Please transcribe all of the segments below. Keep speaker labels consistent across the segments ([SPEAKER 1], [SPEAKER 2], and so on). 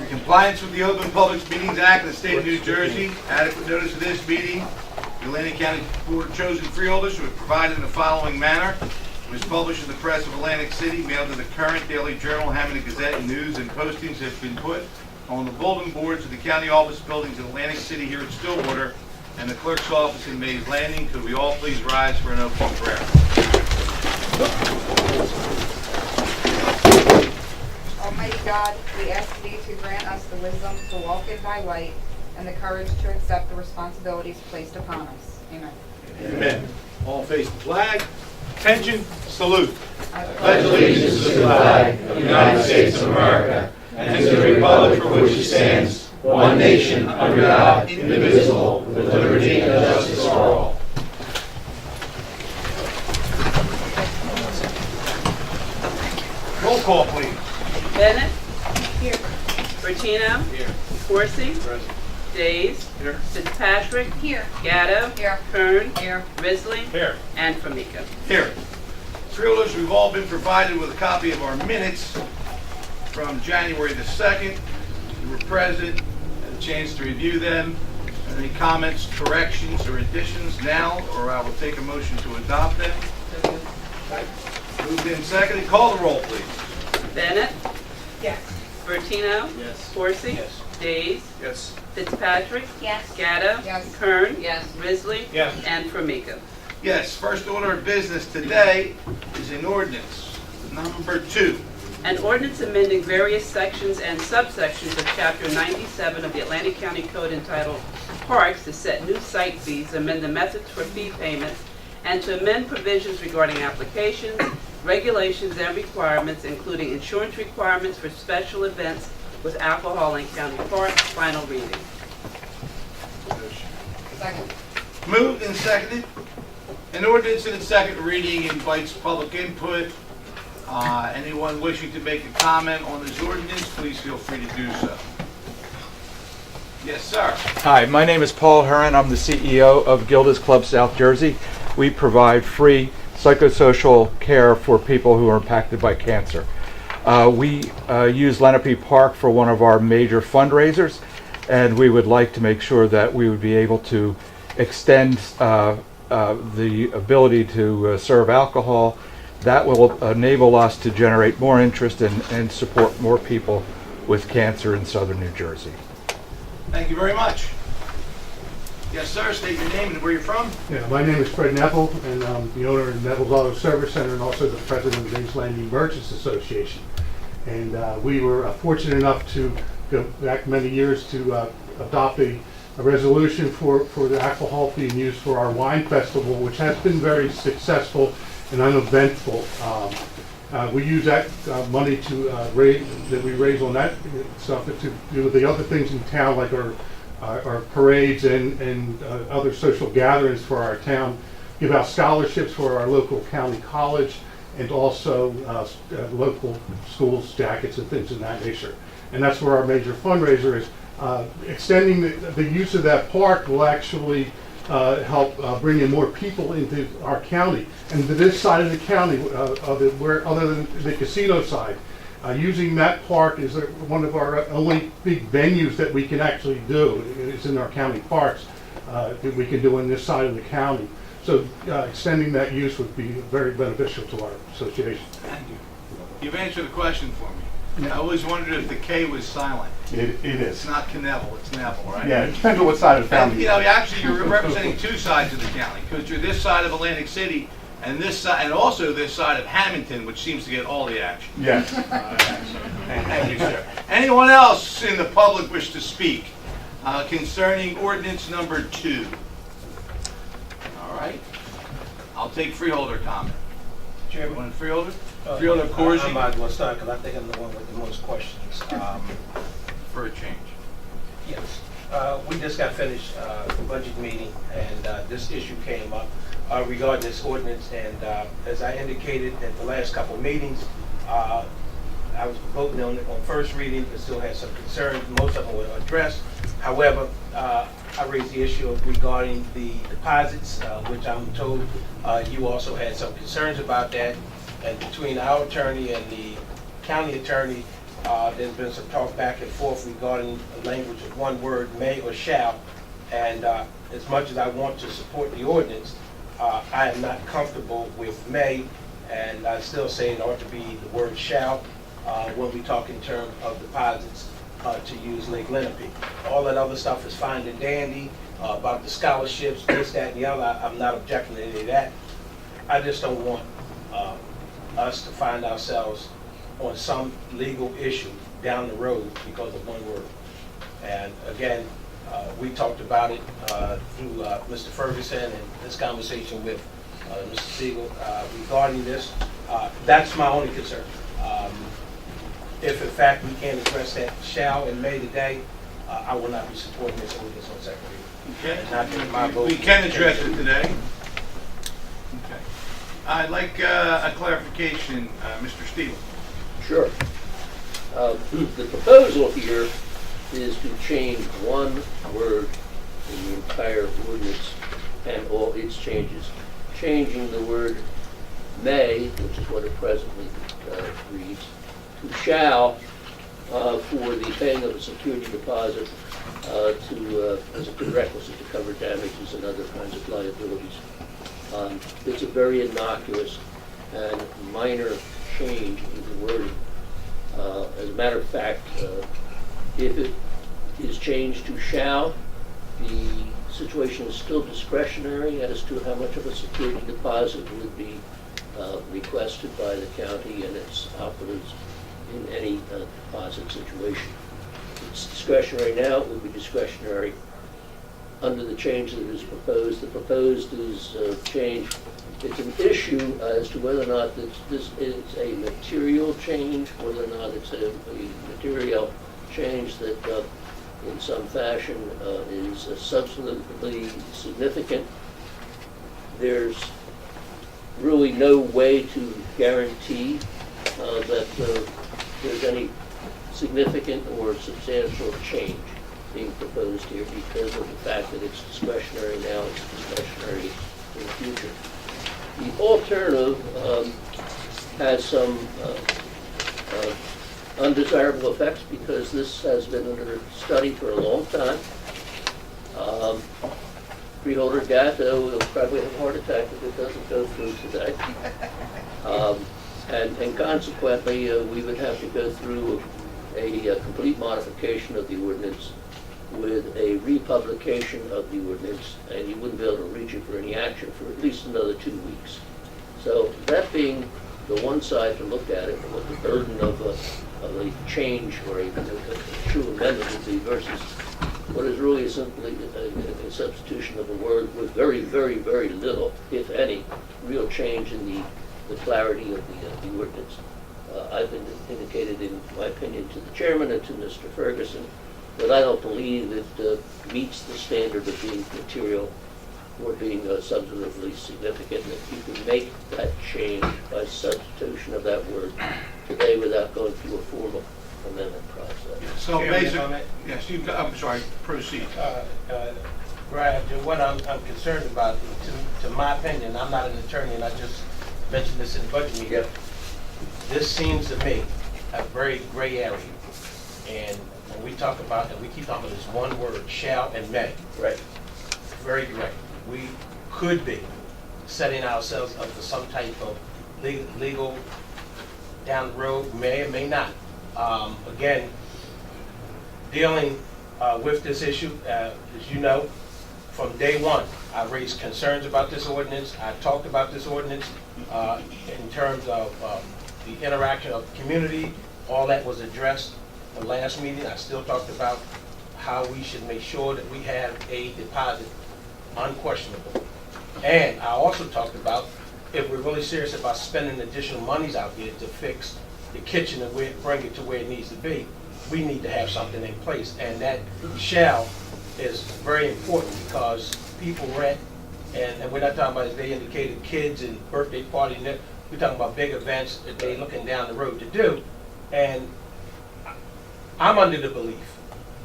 [SPEAKER 1] Compliance with the Open Public Meetings Act of the State of New Jersey. Adequate notice of this meeting. The Atlantic County Board of Chosen Freeholders should be provided in the following manner. It was published in the press of Atlantic City, mailed to the Current, Daily Journal, Hamilton Gazette, and News, and postings have been put on the bulletin boards of the county office buildings in Atlantic City here at Stillwater and the clerk's office in Mays Landing. Could we all please rise for an opening prayer?
[SPEAKER 2] Almighty God, we ask Thee to grant us the wisdom to walk in Thy light and the courage to accept the responsibilities placed upon us. Amen.
[SPEAKER 1] Amen. All face the flag. Attention, salute.
[SPEAKER 2] I
[SPEAKER 3] Pledge allegiance to the flag of the United States of America and to the republic for which it stands, one nation, under God, indivisible, with liberty and justice for all.
[SPEAKER 1] Roll call, please.
[SPEAKER 4] Bennett.
[SPEAKER 2] Here.
[SPEAKER 4] Bertino.
[SPEAKER 1] Here.
[SPEAKER 4] Corsi.
[SPEAKER 1] Present.
[SPEAKER 4] Days.
[SPEAKER 1] Here.
[SPEAKER 4] Fitzpatrick.
[SPEAKER 2] Here.
[SPEAKER 4] Gatto.
[SPEAKER 2] Here.
[SPEAKER 4] Kern.
[SPEAKER 2] Here.
[SPEAKER 4] Risley.
[SPEAKER 1] Here.
[SPEAKER 4] And Formica.
[SPEAKER 1] Here. Freeholders, we've all been provided with a copy of our minutes from January the 2nd. You were present, had a chance to review them. Any comments, corrections, or additions now, or I will take a motion to adopt them. Moved in seconded. Call the roll, please.
[SPEAKER 4] Bennett.
[SPEAKER 2] Yes.
[SPEAKER 4] Bertino.
[SPEAKER 1] Yes.
[SPEAKER 4] Corsi.
[SPEAKER 1] Yes.
[SPEAKER 4] Days.
[SPEAKER 1] Yes.
[SPEAKER 4] Fitzpatrick.
[SPEAKER 2] Yes.
[SPEAKER 4] Gatto.
[SPEAKER 2] Yes.
[SPEAKER 4] Kern.
[SPEAKER 2] Yes.
[SPEAKER 4] Risley.
[SPEAKER 1] Yes.
[SPEAKER 4] And Formica.
[SPEAKER 1] Yes. First order of business today is an ordinance, number 2.
[SPEAKER 4] An ordinance amending various sections and subsections of Chapter 97 of the Atlantic County Code entitled Parks to set new site fees, amend the methods for fee payment, and to amend provisions regarding applications, regulations, and requirements, including insurance requirements for special events with alcohol in county parks. Final reading.
[SPEAKER 2] Second.
[SPEAKER 1] Moved and seconded. An ordinance in its second reading invites public input. Anyone wishing to make a comment on this ordinance, please feel free to do so. Yes, sir.
[SPEAKER 5] Hi, my name is Paul Heron. I'm the CEO of Gilda's Club South Jersey. We provide free psychosocial care for people who are impacted by cancer. We use Lenape Park for one of our major fundraisers, and we would like to make sure that we would be able to extend the ability to serve alcohol. That will enable us to generate more interest and support more people with cancer in southern New Jersey.
[SPEAKER 1] Thank you very much. Yes, sir. State your name and where you're from.
[SPEAKER 6] Yeah, my name is Fred Neville, and I'm the owner of Neville's Auto Service Center and also the president of the Mays Landing Merchants Association. And we were fortunate enough to go back many years to adopt a resolution for the alcohol being used for our wine festival, which has been very successful and uneventful. We use that money to that we raise on that stuff to do with the other things in town, like our parades and other social gatherings for our town, give out scholarships for our local county college, and also local schools, jackets, and things of that nature. And that's where our major fundraiser is. Extending the use of that park will actually help bring in more people into our county. And to this side of the county, where other than the casino side, using that park is one of our only big venues that we can actually do. It's in our county parks that we can do on this side of the county. So extending that use would be very beneficial to our association.
[SPEAKER 1] Thank you. You've answered the question for me. I always wondered if the K was silent.
[SPEAKER 7] It is.
[SPEAKER 1] It's not Knevel, it's Neville, right?
[SPEAKER 7] Yeah, it depends on what side of the
[SPEAKER 1] And,
[SPEAKER 7] family.
[SPEAKER 1] you know, actually, you're representing two sides of the county, because you're this side of Atlantic City and this side, and also this side of Hamilton, which seems to get all the action.
[SPEAKER 7] Yes.
[SPEAKER 1] Thank you, sir. Anyone else in the public wish to speak concerning ordinance number 2? All right. I'll take freeholder comment.
[SPEAKER 8] Chairman.
[SPEAKER 1] One freeholder? Freeholder Corsi?
[SPEAKER 8] I might as well start because I think I'm the one with the most questions.
[SPEAKER 1] For a change.
[SPEAKER 8] Yes. We just got finished the budget meeting, and this issue came up regarding this ordinance. And as I indicated at the last couple of meetings, I was voting on it on first reading, but still had some concerns. Most of them were addressed. However, I raised the issue regarding the deposits, which I'm told you also had some concerns about that. And between our attorney and the county attorney, There's been some talk back and forth regarding the language of one word, may or shall. And as much as I want to support the ordinance, I am not comfortable with may, and I still say it ought to be the word shall when we talk in terms of deposits to use Lake Lenape. All that other stuff is fine and dandy about the scholarships, this, that, and the other. I'm not objecting to any of that. I just don't want us to find ourselves on some legal issue down the road because of one word. And again, we talked about it through Mr. Ferguson and this conversation with Mr. Siegel regarding this. That's my only concern. If in fact we can't address that shall and may today, I will not be supporting this ordinance on second reading.
[SPEAKER 1] Okay.
[SPEAKER 8] And not giving my vote.
[SPEAKER 1] We can address it today. Okay. I'd like a clarification, Mr. Steele.
[SPEAKER 3] Sure. The proposal here is to change one word in the entire ordinance and all its changes. Changing the word may, which is what it presently reads, to shall for the paying of a security deposit as a prerequisite to cover damages and other kinds of liabilities. It's a very innocuous and minor change in the wording. As a matter of fact, if it is changed to shall, the situation is still discretionary as to how much of a security deposit would be requested by the county and its operatives in any deposit situation. It's discretionary now, it would be discretionary under the change that is proposed. The proposed is change. It's an issue as to whether or not this is a material change, whether or not it's a material change that in some fashion is substantively significant. There's really no way to guarantee that there's any significant or substantial change being proposed here because of the fact that it's discretionary now, it's discretionary in the future. The alternative has some undesirable effects because this has been under study for a long time. Freeholder Gatto will probably have a heart attack if it doesn't go through today. And consequently, we would have to go through a complete modification of the ordinance with a republication of the ordinance, and you wouldn't be able to reach it for any action for at least another 2 weeks. So that being the one side to look at it, and what the burden of a change or a true amendment would be versus what is really simply a substitution of a word with very, very, very little, if any, real change in the clarity of the ordinance. I've indicated in my opinion to the chairman and to Mr. Ferguson that I don't believe it meets the standard of being material or being substantively significant. And if you can make that change by substitution of that word today without going through a formal amendment process.
[SPEAKER 1] So
[SPEAKER 8] Chairman,
[SPEAKER 1] basically,
[SPEAKER 8] if I may.
[SPEAKER 1] yes, I'm sorry, proceed.
[SPEAKER 8] Brad, what I'm concerned about, to my opinion, I'm not an attorney, and I just mentioned this in the budget meeting.
[SPEAKER 3] Yep.
[SPEAKER 8] This seems to me a very gray area. And when we talk about, and we keep talking about this one word, shall and may.
[SPEAKER 3] Right.
[SPEAKER 8] Very gray. We could be setting ourselves up for some type of legal down the road, may or may not. Again, dealing with this issue, as you know, from day one, I raised concerns about this ordinance. I talked about this ordinance in terms of the interaction of the community. All that was addressed the last meeting. I still talked about how we should make sure that we have a deposit unquestionable. And I also talked about if we're really serious about spending additional monies out there to fix the kitchen and bring it to where it needs to be, we need to have something in place. And that shall is very important because people rent, and we're not talking about, as they indicated, kids and birthday parties. We're talking about big events that they're looking down the road to do. And I'm under the belief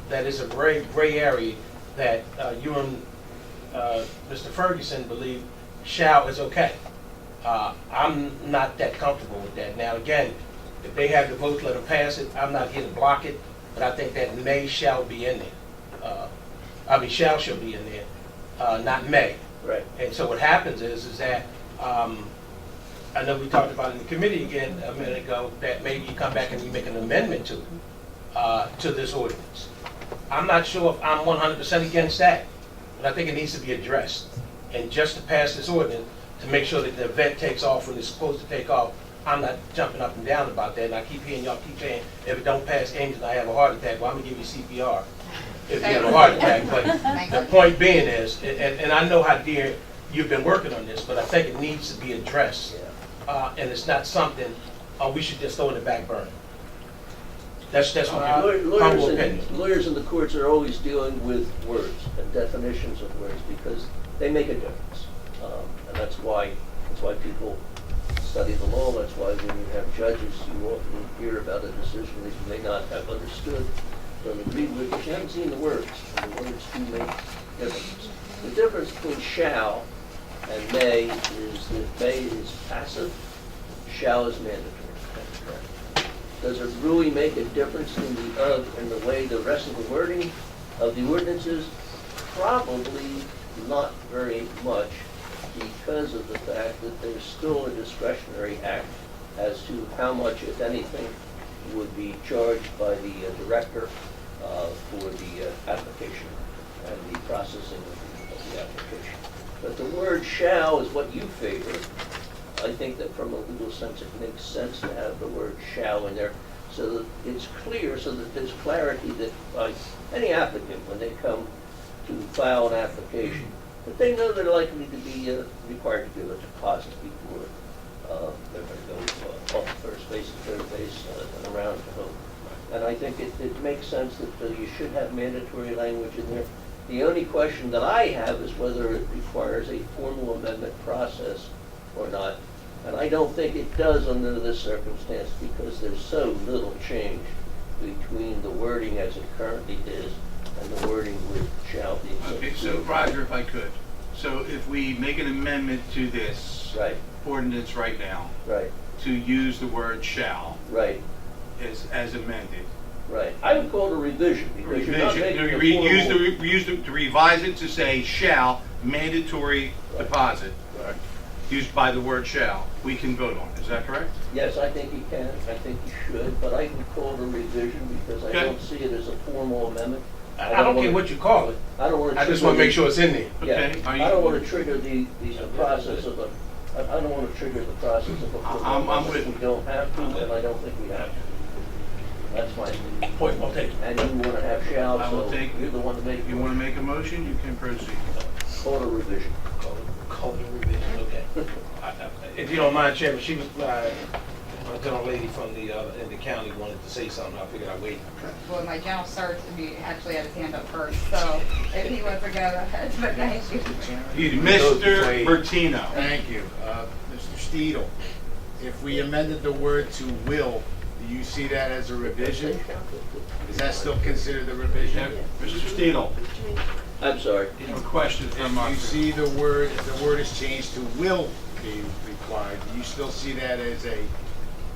[SPEAKER 8] that it's a very gray area that you and Mr. Ferguson believe shall is okay. I'm not that comfortable with that. Now again, If they have the votes, let them pass it. I'm not here to block it, but I think that may shall be in there. Shall be in there, not may.
[SPEAKER 3] Right.
[SPEAKER 8] And so what happens is that, I know we talked about in the committee again a minute ago, that maybe you come back and you make an amendment to this ordinance. I'm not sure if I'm 100% against that, but I think it needs to be addressed. And just to pass this ordinance, to make sure that the event takes off when it's supposed to take off, I'm not jumping up and down about that. And I keep hearing y'all keep saying, if it don't pass games and I have a heart attack, well, I'm gonna give you CPR if you have a heart attack. But the point being is, and I know how dear you've been working on this, but I think it needs to be addressed. And it's not something we should just throw in the back burner. That's my humble opinion.
[SPEAKER 3] Lawyers in the courts are always dealing with words and definitions of words because they make a difference. And that's why people study the law. That's why when you have judges, you often hear about a decision that you may not have understood, don't agree with, but you haven't seen the words. And the words do make differences. The difference between shall and may is that may is passive, shall is mandatory. Does it really make a difference in the way the rest of the wording of the ordinance is? Probably not very much, because of the fact that there's still a discretionary act as to how much, if anything, would be charged by the director for the application and the processing of the application. But the word shall is what you favor. I think that from a legal sense it makes sense to have the word shall in there so that it's clear, so that there's clarity that by any applicant, when they come to file an application, that they know they're likely to be required to give a deposit before they're going to go off first base and third base and around to home. And I think it makes sense that you should have mandatory language in there. The only question that I have is whether it requires a formal amendment process or not. And I don't think it does under this circumstance because there's so little change between the wording as it currently is and the wording with shall be.
[SPEAKER 1] Okay, so Roger, if I could. So if we make an amendment to this
[SPEAKER 3] Right,
[SPEAKER 1] ordinance right now,
[SPEAKER 3] right,
[SPEAKER 1] to use the word shall
[SPEAKER 3] right,
[SPEAKER 1] as amended.
[SPEAKER 3] right. I would call it a revision because you're not making a formal...
[SPEAKER 1] To revise it to say shall, mandatory deposit, used by the word shall, we can vote on. Is that correct?
[SPEAKER 3] Yes, I think you can. I think you should, but I would call it a revision because I
[SPEAKER 1] Okay.
[SPEAKER 3] don't see it as a formal amendment.
[SPEAKER 8] I don't care what you call it.
[SPEAKER 3] I don't want to.
[SPEAKER 8] I just want to make sure it's in there.
[SPEAKER 3] Yeah,
[SPEAKER 1] Okay.
[SPEAKER 3] I don't want to trigger the process of a. I don't want to trigger the process of a.
[SPEAKER 1] I'm with
[SPEAKER 3] We don't have to, and I don't think we have to. That's my opinion.
[SPEAKER 8] Point well taken.
[SPEAKER 3] And you want to have shall,
[SPEAKER 1] I will
[SPEAKER 3] so
[SPEAKER 1] take-
[SPEAKER 3] you're the one to make.
[SPEAKER 1] If you want to make a motion, you can proceed.
[SPEAKER 3] Call it a revision.
[SPEAKER 8] Call it a revision, okay. If you don't mind, Chairman, she was, a gentle lady from in the county wanted to say something. I figured I'd wait.
[SPEAKER 2] Well, my general search, he actually had his hand up first, so if he wants to go ahead, but thank you.
[SPEAKER 1] Mr. Bertino.
[SPEAKER 7] Thank you. Mr. Steedle, if we amended the word to will, do you see that as a revision? Is that still considered a revision?
[SPEAKER 1] Mr. Steele,
[SPEAKER 3] I'm sorry.
[SPEAKER 1] you have a question from
[SPEAKER 7] If you
[SPEAKER 1] us.
[SPEAKER 7] see the word, if the word is changed to will be required, do you still see that as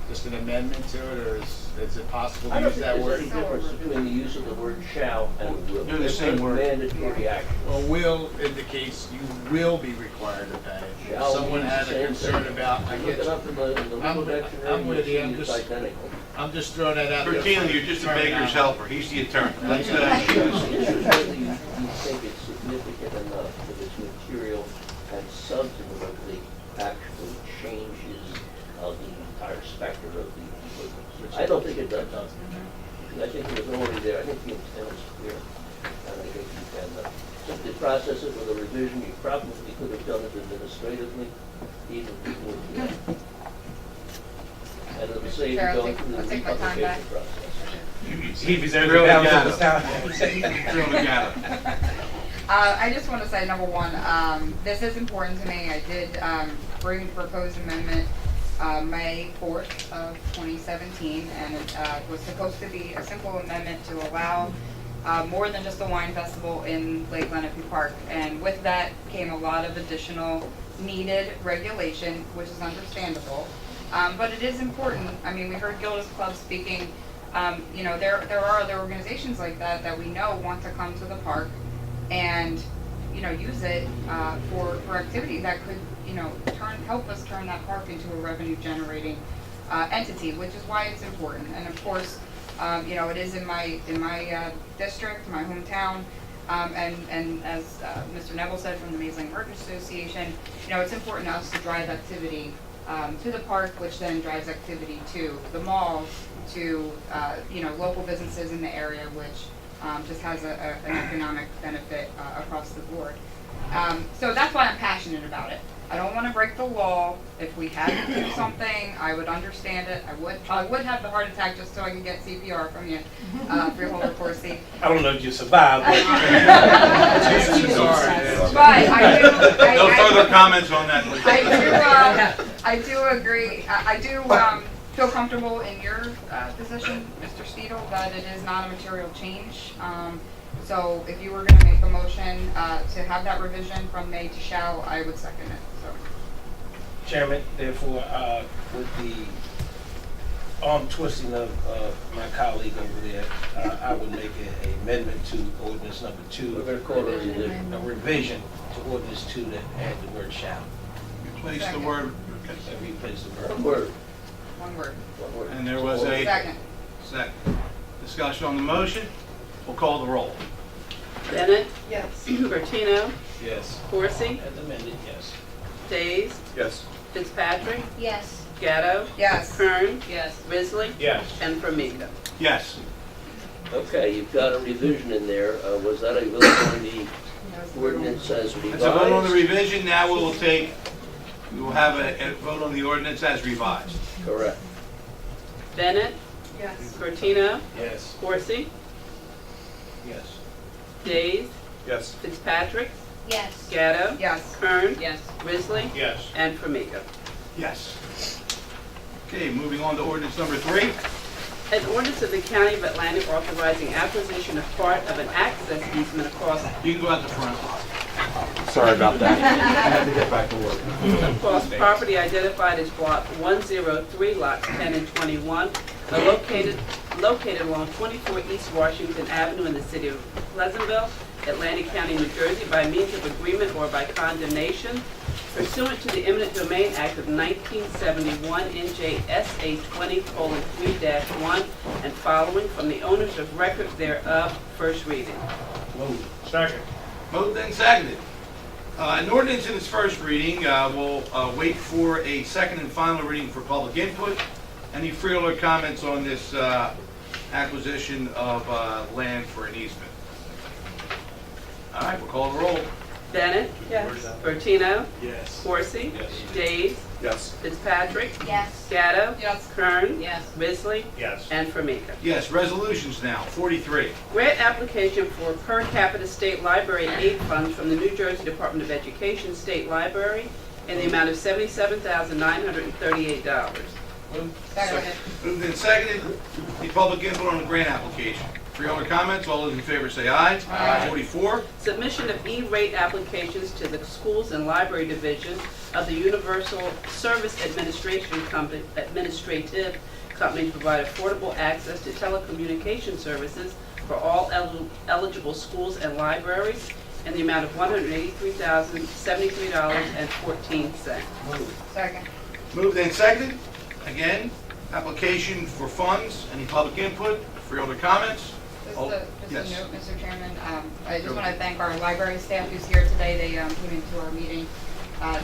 [SPEAKER 7] just an amendment to it, or is it possible
[SPEAKER 3] I
[SPEAKER 7] to
[SPEAKER 3] don't
[SPEAKER 7] use
[SPEAKER 3] think
[SPEAKER 7] that
[SPEAKER 3] there's
[SPEAKER 7] word?
[SPEAKER 3] any difference between the use of the word shall and will.
[SPEAKER 1] They're the same
[SPEAKER 3] It's a
[SPEAKER 1] word.
[SPEAKER 3] mandatory action.
[SPEAKER 7] Well, will indicates you will be required to pay. If
[SPEAKER 3] Shall
[SPEAKER 7] someone
[SPEAKER 3] means
[SPEAKER 7] had
[SPEAKER 3] the
[SPEAKER 7] a
[SPEAKER 3] same
[SPEAKER 7] concern
[SPEAKER 3] thing.
[SPEAKER 7] about, I
[SPEAKER 3] Look
[SPEAKER 7] get
[SPEAKER 3] it up in the legal
[SPEAKER 7] I'm
[SPEAKER 3] dictionary,
[SPEAKER 7] with you. I'm
[SPEAKER 3] it's
[SPEAKER 7] just-
[SPEAKER 3] identical.
[SPEAKER 7] I'm just throwing that out there.
[SPEAKER 1] Bertino, you're just a baker's helper. He's the attorney. Let's,
[SPEAKER 3] It's just whether you think it's significant enough that it's material and substantively actually changes the entire spectrum of the ordinance. I don't think it does. I think it was already there. I think the intent is clear. And I think you can simply process it with a revision. You probably could have done it administratively, even before today. And it would save you
[SPEAKER 2] Chair, I'll
[SPEAKER 3] going
[SPEAKER 2] take-
[SPEAKER 3] through the
[SPEAKER 2] I'll take my time
[SPEAKER 3] republication
[SPEAKER 2] back.
[SPEAKER 3] process.
[SPEAKER 8] He reserves
[SPEAKER 1] Really
[SPEAKER 8] the balance
[SPEAKER 1] got
[SPEAKER 8] of his time.
[SPEAKER 1] Really got it.
[SPEAKER 2] I just want to say, number one, this is important to me. I did bring the proposed amendment May 4th of 2017, and it was supposed to be a simple amendment to allow more than just a wine festival in Lake Lenape Park. And with that came a lot of additional needed regulation, which is understandable. But it is important. I mean, we heard Gilda's Club speaking. You know, there are other organizations like that that we know want to come to the park and, you know, use it for activity that could, you know, help us turn that park into a revenue generating entity, which is why it's important. And of course, you know, it is in my district, my hometown, and as Mr. Neville said from the Mays Lane Merchants Association, you know, it's important to us to drive activity to the park, which then drives activity to the malls, to you know, local businesses in the area, which just has an economic benefit across the board. So that's why I'm passionate about it. I don't want to break the law. If we had to do something, I would understand it. I would have the heart attack just so I can get CPR from you, Freeholder Corsi.
[SPEAKER 8] I don't know if you survived, but
[SPEAKER 1] No further comments on that, please.
[SPEAKER 2] I do agree. I do feel comfortable in your position, Mr. Steedle, that it is not a material change. So if you were going to make a motion to have that revision from may to shall, I would second it. So.
[SPEAKER 8] Chairman, therefore, with the arm twisting of my colleague over there, I would make an amendment to ordinance number 2.
[SPEAKER 3] We're going to call it a revision.
[SPEAKER 8] A revision to ordinance 2 that add the word shall.
[SPEAKER 1] Replace the word,
[SPEAKER 8] That replace the
[SPEAKER 3] One
[SPEAKER 8] word.
[SPEAKER 3] word.
[SPEAKER 2] One word.
[SPEAKER 3] One word.
[SPEAKER 1] and there was a
[SPEAKER 2] Second.
[SPEAKER 1] second. Discussion on the motion. We'll call the roll.
[SPEAKER 4] Bennett,
[SPEAKER 2] Yes.
[SPEAKER 4] Bertino,
[SPEAKER 8] Yes.
[SPEAKER 4] Corsi,
[SPEAKER 8] As amended, yes.
[SPEAKER 4] Days,
[SPEAKER 5] Yes.
[SPEAKER 4] Fitzpatrick,
[SPEAKER 2] Yes.
[SPEAKER 4] Gatto,
[SPEAKER 2] Yes.
[SPEAKER 4] Kern, Risley,
[SPEAKER 8] Yes.
[SPEAKER 4] and Formica.
[SPEAKER 1] Yes.
[SPEAKER 3] Okay, you've got a revision in there. Was that a vote on the ordinance as revised?
[SPEAKER 1] That's a vote on the revision. Now we will have a vote on the ordinance as revised.
[SPEAKER 3] Correct.
[SPEAKER 4] Bennett,
[SPEAKER 2] Yes.
[SPEAKER 4] Bertino,
[SPEAKER 8] Yes.
[SPEAKER 4] Corsi,
[SPEAKER 8] Yes.
[SPEAKER 4] Days,
[SPEAKER 5] Yes.
[SPEAKER 4] Fitzpatrick,
[SPEAKER 2] Yes.
[SPEAKER 4] Gatto,
[SPEAKER 2] Yes.
[SPEAKER 4] Kern, Risley,
[SPEAKER 8] Yes.
[SPEAKER 4] and Formica.
[SPEAKER 1] Yes. Okay, moving on to ordinance number 3.
[SPEAKER 4] An ordinance of the County of Atlantic authorizing acquisition of part of an access easement across
[SPEAKER 1] You can go out the front.
[SPEAKER 5] Sorry about that. I had to get back to work.
[SPEAKER 4] property identified as block 103, lots 10 and 21, are located along 24 East Washington Avenue in the city of Pleasantville, Atlantic County, New Jersey, by means of agreement or by condemnation pursuant to the Eminent Domain Act of 1971, NJSA 20:3-1, and following from the owners of record thereof. First reading.
[SPEAKER 8] Move. Second.
[SPEAKER 1] Moved and seconded. An ordinance in its first reading. We'll wait for a second and final reading for public input. Any freeholder comments on this acquisition of land for an easement? All right, we'll call the roll.
[SPEAKER 4] Bennett? Bertino?
[SPEAKER 8] Yes.
[SPEAKER 4] Corsi?
[SPEAKER 8] Yes.
[SPEAKER 4] Days?
[SPEAKER 5] Yes.
[SPEAKER 4] Fitzpatrick?
[SPEAKER 2] Yes.
[SPEAKER 4] Gatto?
[SPEAKER 2] Yes.
[SPEAKER 4] Kern? Risley?
[SPEAKER 8] Yes.
[SPEAKER 4] And Formica.
[SPEAKER 1] Yes, resolutions now, 43.
[SPEAKER 4] Grant application for per capita state library aid funds from the New Jersey Department of Education State Library in the amount of $77,938.
[SPEAKER 2] Second.
[SPEAKER 1] Moved and seconded. Any public input on the grant application? Freeholder comments, all those in favor say aye.
[SPEAKER 2] Aye.
[SPEAKER 1] 44.
[SPEAKER 4] Submission of E-rate applications to the Schools and Library Division of the Universal Service Administrative Company to provide affordable access to telecommunication services for all eligible schools and libraries in the amount of $183,073.14.
[SPEAKER 2] Second.
[SPEAKER 1] Moved and seconded. Again, application for funds. Any public input? Freeholder comments?
[SPEAKER 2] Just
[SPEAKER 1] yes.
[SPEAKER 2] a note, Mr. Chairman, I just want to thank our library staff who's here today. They came into our meeting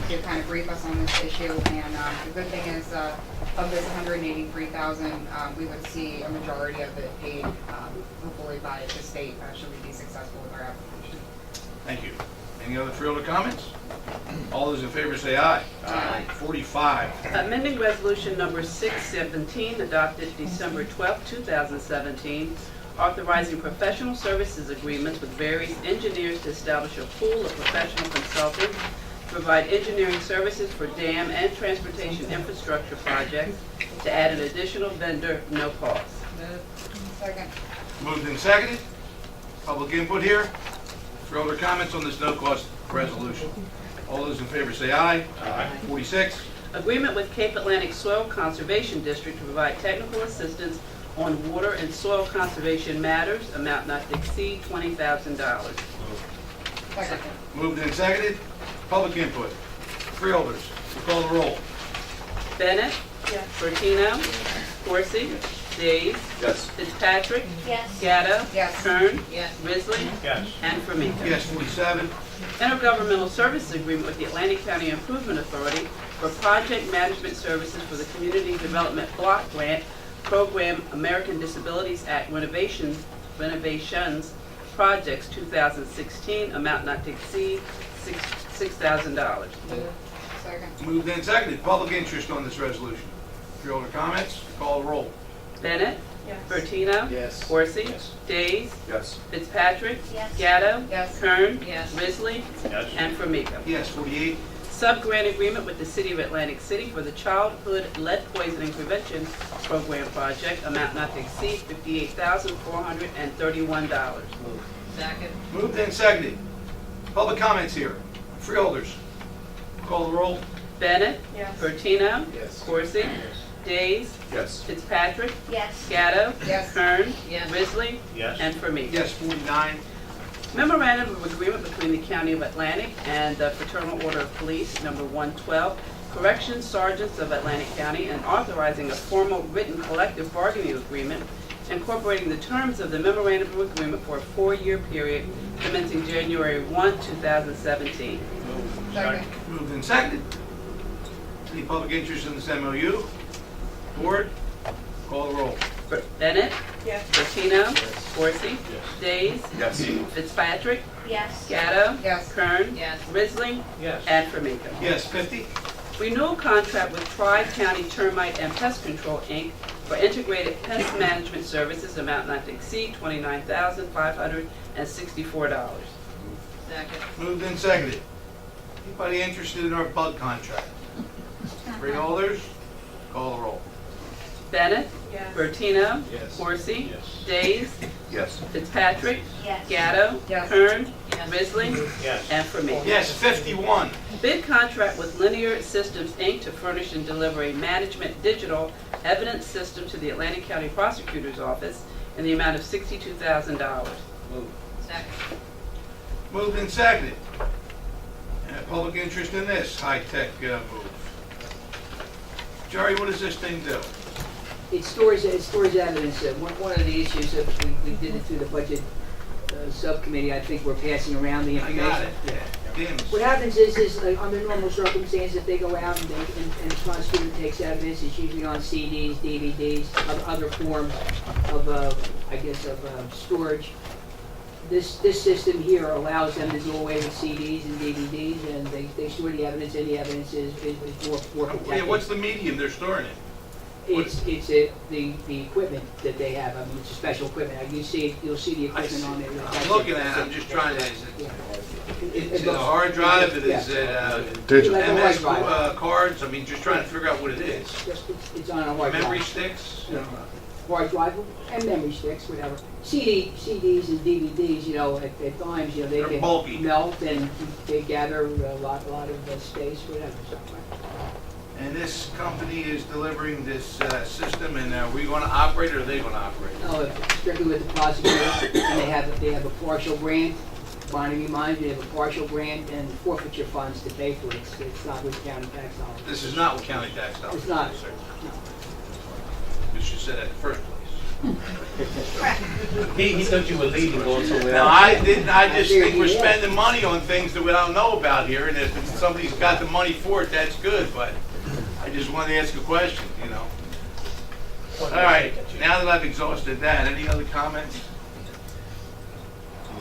[SPEAKER 2] to kind of brief us on this issue, and the good thing is of this $183,000, we would see a majority of it paid hopefully by the state should we be successful with our application.
[SPEAKER 1] Thank you. Any other freeholder comments? All those in favor say aye.
[SPEAKER 2] Aye.
[SPEAKER 1] 45.
[SPEAKER 4] Amending Resolution Number 617, adopted December 12, 2017, authorizing professional services agreements with various engineers to establish a pool of professional consultants to provide engineering services for dam and transportation infrastructure projects, to add an additional vendor, no cost.
[SPEAKER 2] Second.
[SPEAKER 1] Moved and seconded. Public input here. Freeholder comments on this no-cost resolution. All those in favor say aye. Aye. 46.
[SPEAKER 4] Agreement with Cape Atlantic Soil Conservation District to provide technical assistance on water and soil conservation matters, amount not to exceed $20,000.
[SPEAKER 2] Second.
[SPEAKER 1] Moved and seconded. Public input. Freeholders, call the roll.
[SPEAKER 4] Bennett?
[SPEAKER 9] Yes.
[SPEAKER 4] Bertino? Corsi? Days?
[SPEAKER 1] Yes.
[SPEAKER 4] Fitzpatrick?
[SPEAKER 9] Yes.
[SPEAKER 4] Gatto?
[SPEAKER 2] Yes.
[SPEAKER 4] Kern?
[SPEAKER 9] Yes.
[SPEAKER 4] Risley?
[SPEAKER 8] Yes.
[SPEAKER 4] And Formica.
[SPEAKER 1] Yes, 47.
[SPEAKER 4] Intergovernmental Services Agreement with the Atlantic County Improvement Authority for project management services for the Community Development Block Grant Program American Disabilities Act renovations projects 2016, amount not to exceed $6,000.
[SPEAKER 2] Second.
[SPEAKER 1] Moved and seconded. Public interest on this resolution. Freeholder comments, call the roll.
[SPEAKER 4] Bennett?
[SPEAKER 9] Yes.
[SPEAKER 4] Bertino?
[SPEAKER 7] Yes.
[SPEAKER 4] Corsi?
[SPEAKER 8] Yes.
[SPEAKER 4] Days?
[SPEAKER 1] Yes.
[SPEAKER 4] Fitzpatrick?
[SPEAKER 9] Yes.
[SPEAKER 4] Gatto?
[SPEAKER 2] Yes.
[SPEAKER 4] Kern?
[SPEAKER 9] Yes.
[SPEAKER 4] Risley?
[SPEAKER 8] Yes.
[SPEAKER 4] And Formica.
[SPEAKER 1] Yes, 48.
[SPEAKER 4] Sub-grant agreement with the City of Atlantic City for the Childhood Lead Poisoning Prevention Program project, amount not to exceed $58,431.
[SPEAKER 9] Second.
[SPEAKER 1] Moved and seconded. Public comments here. Freeholders, call the roll.
[SPEAKER 4] Bennett?
[SPEAKER 9] Yes.
[SPEAKER 4] Bertino?
[SPEAKER 7] Yes.
[SPEAKER 4] Corsi? Days?
[SPEAKER 1] Yes.
[SPEAKER 4] Fitzpatrick?
[SPEAKER 9] Yes.
[SPEAKER 4] Gatto?
[SPEAKER 2] Yes.
[SPEAKER 4] Kern?
[SPEAKER 9] Yes.
[SPEAKER 4] Risley?
[SPEAKER 8] Yes.
[SPEAKER 4] And Formica.
[SPEAKER 1] Yes, 49.
[SPEAKER 4] Memorandum of Agreement between the County of Atlantic and the Fraternal Order of Police, number 112, Corrections Sergeants of Atlantic County, and authorizing a formal written collective bargaining agreement incorporating the terms of the Memorandum of Agreement for a 4-year period commencing January 1, 2017.
[SPEAKER 2] Second.
[SPEAKER 1] Moved and seconded. Any public interest in this MOU? Board, call the roll.
[SPEAKER 4] Bennett?
[SPEAKER 9] Yes.
[SPEAKER 4] Bertino? Corsi?
[SPEAKER 8] Yes.
[SPEAKER 4] Days?
[SPEAKER 1] Yes.
[SPEAKER 4] Fitzpatrick?
[SPEAKER 9] Yes.
[SPEAKER 4] Gatto?
[SPEAKER 2] Yes.
[SPEAKER 4] Kern?
[SPEAKER 9] Yes.
[SPEAKER 4] Risley?
[SPEAKER 8] Yes.
[SPEAKER 4] And Formica.
[SPEAKER 1] Yes, 50.
[SPEAKER 4] Renewal contract with Tri-County Termite and Pest Control, Inc. for integrated pest management services, amount not to exceed $29,564.
[SPEAKER 9] Second.
[SPEAKER 1] Moved and seconded. Anybody interested in our bug contract? Freeholders, call the roll.
[SPEAKER 4] Bennett?
[SPEAKER 9] Yes.
[SPEAKER 4] Bertino?
[SPEAKER 7] Yes.
[SPEAKER 4] Corsi?
[SPEAKER 8] Yes.
[SPEAKER 4] Days?
[SPEAKER 1] Yes.
[SPEAKER 4] Fitzpatrick?
[SPEAKER 9] Yes.
[SPEAKER 4] Gatto?
[SPEAKER 2] Yes.
[SPEAKER 4] Kern?
[SPEAKER 9] Yes.
[SPEAKER 4] Risley?
[SPEAKER 8] Yes.
[SPEAKER 4] And Formica.
[SPEAKER 1] Yes, 51.
[SPEAKER 4] Bid contract with Linear Systems, Inc. to furnish and deliver a management digital evidence system to the Atlantic County Prosecutor's Office in the amount of $62,000.
[SPEAKER 9] Second.
[SPEAKER 1] Moved and seconded. Public interest in this high-tech move. Jerry, what does this thing do?
[SPEAKER 10] It stores evidence. One of the issues that we did it through the budget subcommittee, I think we're passing around the
[SPEAKER 1] I
[SPEAKER 10] information.
[SPEAKER 1] got it, yeah. Dims.
[SPEAKER 10] What happens is under normal circumstances, if they go out and the prosecutor takes evidence, it's usually on CDs, DVDs, other forms of, storage. This system here allows them to do away with CDs and DVDs, and they store the evidence, and the evidence is more protected.
[SPEAKER 1] Yeah, what's the medium they're storing in?
[SPEAKER 10] It's the equipment that they have. I mean, it's a special equipment. You'll see the
[SPEAKER 1] I see.
[SPEAKER 10] equipment on it.
[SPEAKER 1] I'm looking at it, I'm just trying to, is
[SPEAKER 10] Yeah.
[SPEAKER 1] it a hard drive, is
[SPEAKER 10] Yeah.
[SPEAKER 1] it
[SPEAKER 10] Digital. Like a
[SPEAKER 1] MS
[SPEAKER 10] hard drive.
[SPEAKER 1] cards? I mean, just trying to figure out what it is.
[SPEAKER 10] It's on a hard drive.
[SPEAKER 1] Memory sticks?
[SPEAKER 10] Yeah. Hard drive and memory sticks, whatever. CDs and DVDs, at times, they
[SPEAKER 1] They're
[SPEAKER 10] can
[SPEAKER 1] bulky.
[SPEAKER 10] melt and they gather a lot of space, whatever. So,
[SPEAKER 1] And this company is delivering this system, and are we going to operate it, or are they going to operate it?
[SPEAKER 10] no, strictly with the prosecutor, and they have a partial grant. Bonnie reminds me, they have a partial grant and forfeiture funds to pay for it. It's not with county tax dollars.
[SPEAKER 1] This is not with county tax dollars.
[SPEAKER 10] It's not.
[SPEAKER 1] Yes, sir.
[SPEAKER 10] No.
[SPEAKER 1] You should have said that in the first place.
[SPEAKER 8] He thought you were leaving, going somewhere
[SPEAKER 1] No,
[SPEAKER 8] else.
[SPEAKER 1] I didn't, I just think we're
[SPEAKER 10] Yeah.
[SPEAKER 1] spending money on things that we don't know about here, and if somebody's got the money for it, that's good, but I just wanted to ask a question, All right, now that I've exhausted that, any other comments?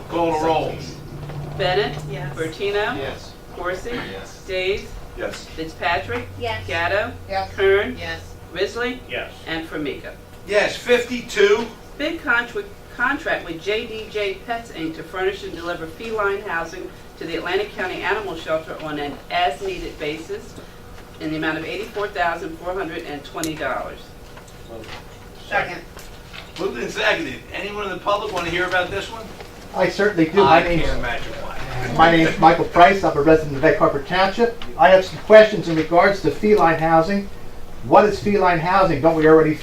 [SPEAKER 1] Call the roll.
[SPEAKER 4] Bennett?
[SPEAKER 9] Yes.
[SPEAKER 4] Bertino?
[SPEAKER 7] Yes.
[SPEAKER 4] Corsi?
[SPEAKER 7] Yes.
[SPEAKER 4] Days?
[SPEAKER 1] Yes.
[SPEAKER 4] Fitzpatrick?
[SPEAKER 9] Yes.
[SPEAKER 4] Gatto?
[SPEAKER 2] Yes.
[SPEAKER 4] Kern?
[SPEAKER 9] Yes.
[SPEAKER 4] Risley?
[SPEAKER 8] Yes.
[SPEAKER 4] And Formica.
[SPEAKER 1] Yes, 52.
[SPEAKER 4] Bid contract with JDJ Pets, Inc. to furnish and deliver feline housing to the Atlantic County Animal Shelter on an as-needed basis in the amount of $84,420.
[SPEAKER 2] Second.
[SPEAKER 1] Moved and seconded. Anyone in the public want to hear about this one?
[SPEAKER 6] I certainly do.
[SPEAKER 1] I can't imagine why.
[SPEAKER 11] My name is Michael Price. I'm a resident of Egg Harbor Township. I have some questions in regards to feline housing. What is feline housing? Don't we already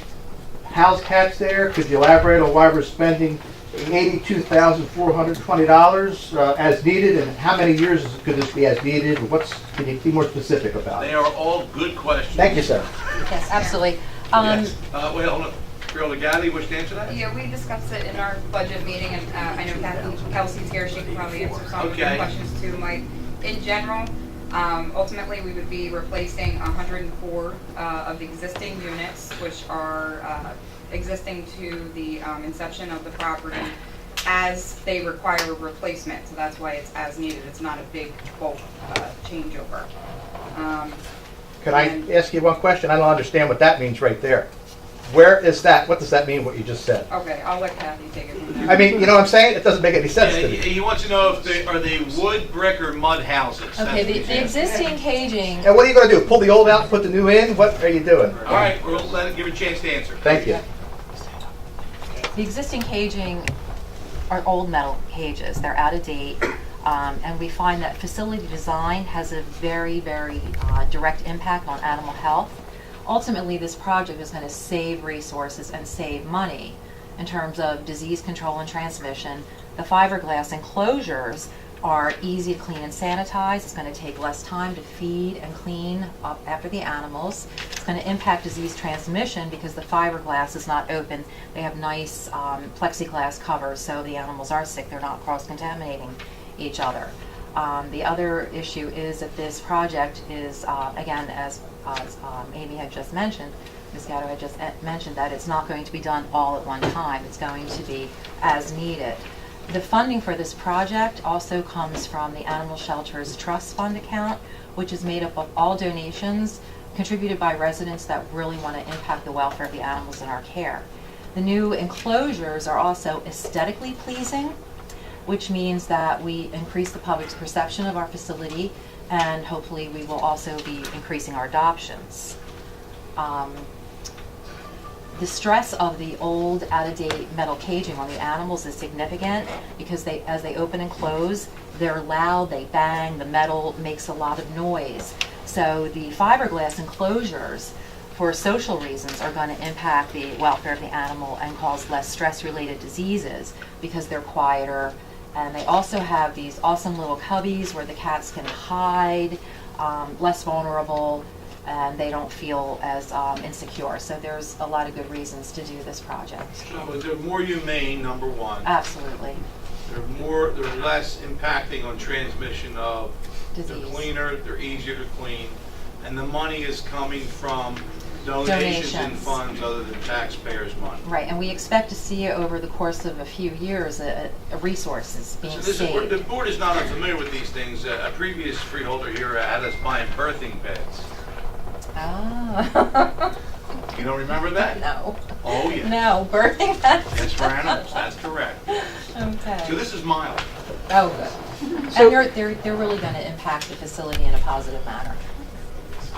[SPEAKER 11] house cats there? Could you elaborate on why we're spending $82,420 as needed, and how many years could this be as needed? Can you be more specific about
[SPEAKER 1] They
[SPEAKER 11] it?
[SPEAKER 1] are all good questions.
[SPEAKER 11] Thank you, sir.
[SPEAKER 12] Yes, absolutely.
[SPEAKER 1] Yes. Wait, hold on. Freeholder Galley, wish to answer that?
[SPEAKER 2] Yeah, we discussed it in our budget meeting, and I know Kelsey's here, she can probably answer some of your
[SPEAKER 1] Okay.
[SPEAKER 2] questions too, Mike. In general, ultimately, we would be replacing 104 of the existing units, which are existing to the inception of the property, as they require a replacement, so that's why it's as needed. It's not a big bulk changeover.
[SPEAKER 11] Can I ask you one question? I don't understand what that means right there. Where is that? What does that mean, what you just said?
[SPEAKER 2] Okay, I'll let Kathy take it from there.
[SPEAKER 11] I mean, you know what I'm saying? It doesn't make any sense to
[SPEAKER 1] Yeah,
[SPEAKER 11] me.
[SPEAKER 1] he wants to know if are they wood, brick, or mud houses? That's
[SPEAKER 12] Okay,
[SPEAKER 1] what
[SPEAKER 12] the
[SPEAKER 1] he's asking.
[SPEAKER 12] existing caging,
[SPEAKER 11] And what are you going to do? Pull the old out and put the new in? What are you doing?
[SPEAKER 1] All right, we'll let him give a chance to answer.
[SPEAKER 11] Thank you.
[SPEAKER 12] the existing caging are old metal cages. They're out of date. And we find that facility design has a very, very direct impact on animal health. Ultimately, this project is going to save resources and save money in terms of disease control and transmission. The fiberglass enclosures are easy to clean and sanitize. It's going to take less time to feed and clean up after the animals. It's going to impact disease transmission because the fiberglass is not open. They have nice plexiglass covers, so the animals are sick. They're not cross-contaminating each other. The other issue is that this project is, again, as Amy had just mentioned, Ms. Gatto had just mentioned, that it's not going to be done all at one time. It's going to be as needed. The funding for this project also comes from the Animal Shelters Trust Fund account, which is made up of all donations contributed by residents that really want to impact the welfare of the animals in our care. The new enclosures are also aesthetically pleasing, which means that we increase the public's perception of our facility, and hopefully we will also be increasing our adoptions. The stress of the old, out-of-date metal caging on the animals is significant because as they open and close, they're loud, they bang, the metal makes a lot of noise. So the fiberglass enclosures, for social reasons, are going to impact the welfare of the animal and cause less stress-related diseases because they're quieter. And they also have these awesome little cubbies where the cats can hide, less vulnerable, and they don't feel as insecure. So there's a lot of good reasons to do this project.
[SPEAKER 1] So they're more humane, number one.
[SPEAKER 12] Absolutely.
[SPEAKER 1] They're less impacting on transmission of
[SPEAKER 12] Disease.
[SPEAKER 1] They're cleaner, they're easier to clean, and the money is coming from donations and
[SPEAKER 12] Donations.
[SPEAKER 1] funds other than taxpayers' money.
[SPEAKER 12] Right, and we expect to see over the course of a few years a resources being
[SPEAKER 1] So the
[SPEAKER 12] saved.
[SPEAKER 1] board is not unfamiliar with these things. A previous freeholder here had us buying birthing beds.
[SPEAKER 12] Ah.
[SPEAKER 1] You don't remember that?
[SPEAKER 12] No.
[SPEAKER 1] Oh, yes.
[SPEAKER 12] No, birthing beds.
[SPEAKER 1] That's for animals, that's correct.
[SPEAKER 12] Okay.
[SPEAKER 1] So this is mild.
[SPEAKER 12] Oh, good. And they're really going to impact the facility in a positive manner.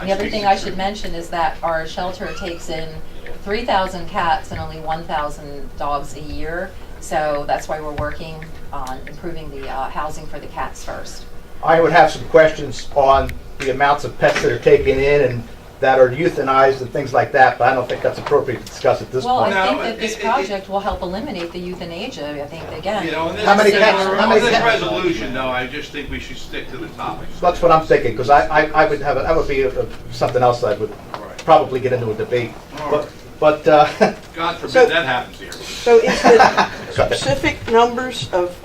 [SPEAKER 12] The other thing I should mention is that our shelter takes in 3,000 cats and only 1,000 dogs a year. So that's why we're working on improving the housing for the cats first.
[SPEAKER 11] I would have some questions on the amounts of pets that are taken in and that are euthanized and things like that, but I don't think that's appropriate to discuss at this
[SPEAKER 12] Well,
[SPEAKER 11] point.
[SPEAKER 12] I think
[SPEAKER 1] No,
[SPEAKER 12] that this project will help eliminate the euthanasia. I think, again.
[SPEAKER 1] You know, in this,
[SPEAKER 11] How many
[SPEAKER 12] save
[SPEAKER 11] cats-
[SPEAKER 12] animals.
[SPEAKER 11] how many
[SPEAKER 1] on this
[SPEAKER 11] cats-
[SPEAKER 1] resolution, though, I just think we should stick to the topic.
[SPEAKER 11] That's what I'm thinking, because I would have, that would be something else that I would
[SPEAKER 1] Right.
[SPEAKER 11] probably get into a debate.
[SPEAKER 1] All
[SPEAKER 11] But
[SPEAKER 1] God forbid
[SPEAKER 13] So-
[SPEAKER 1] that happens here.
[SPEAKER 13] So is the specific numbers of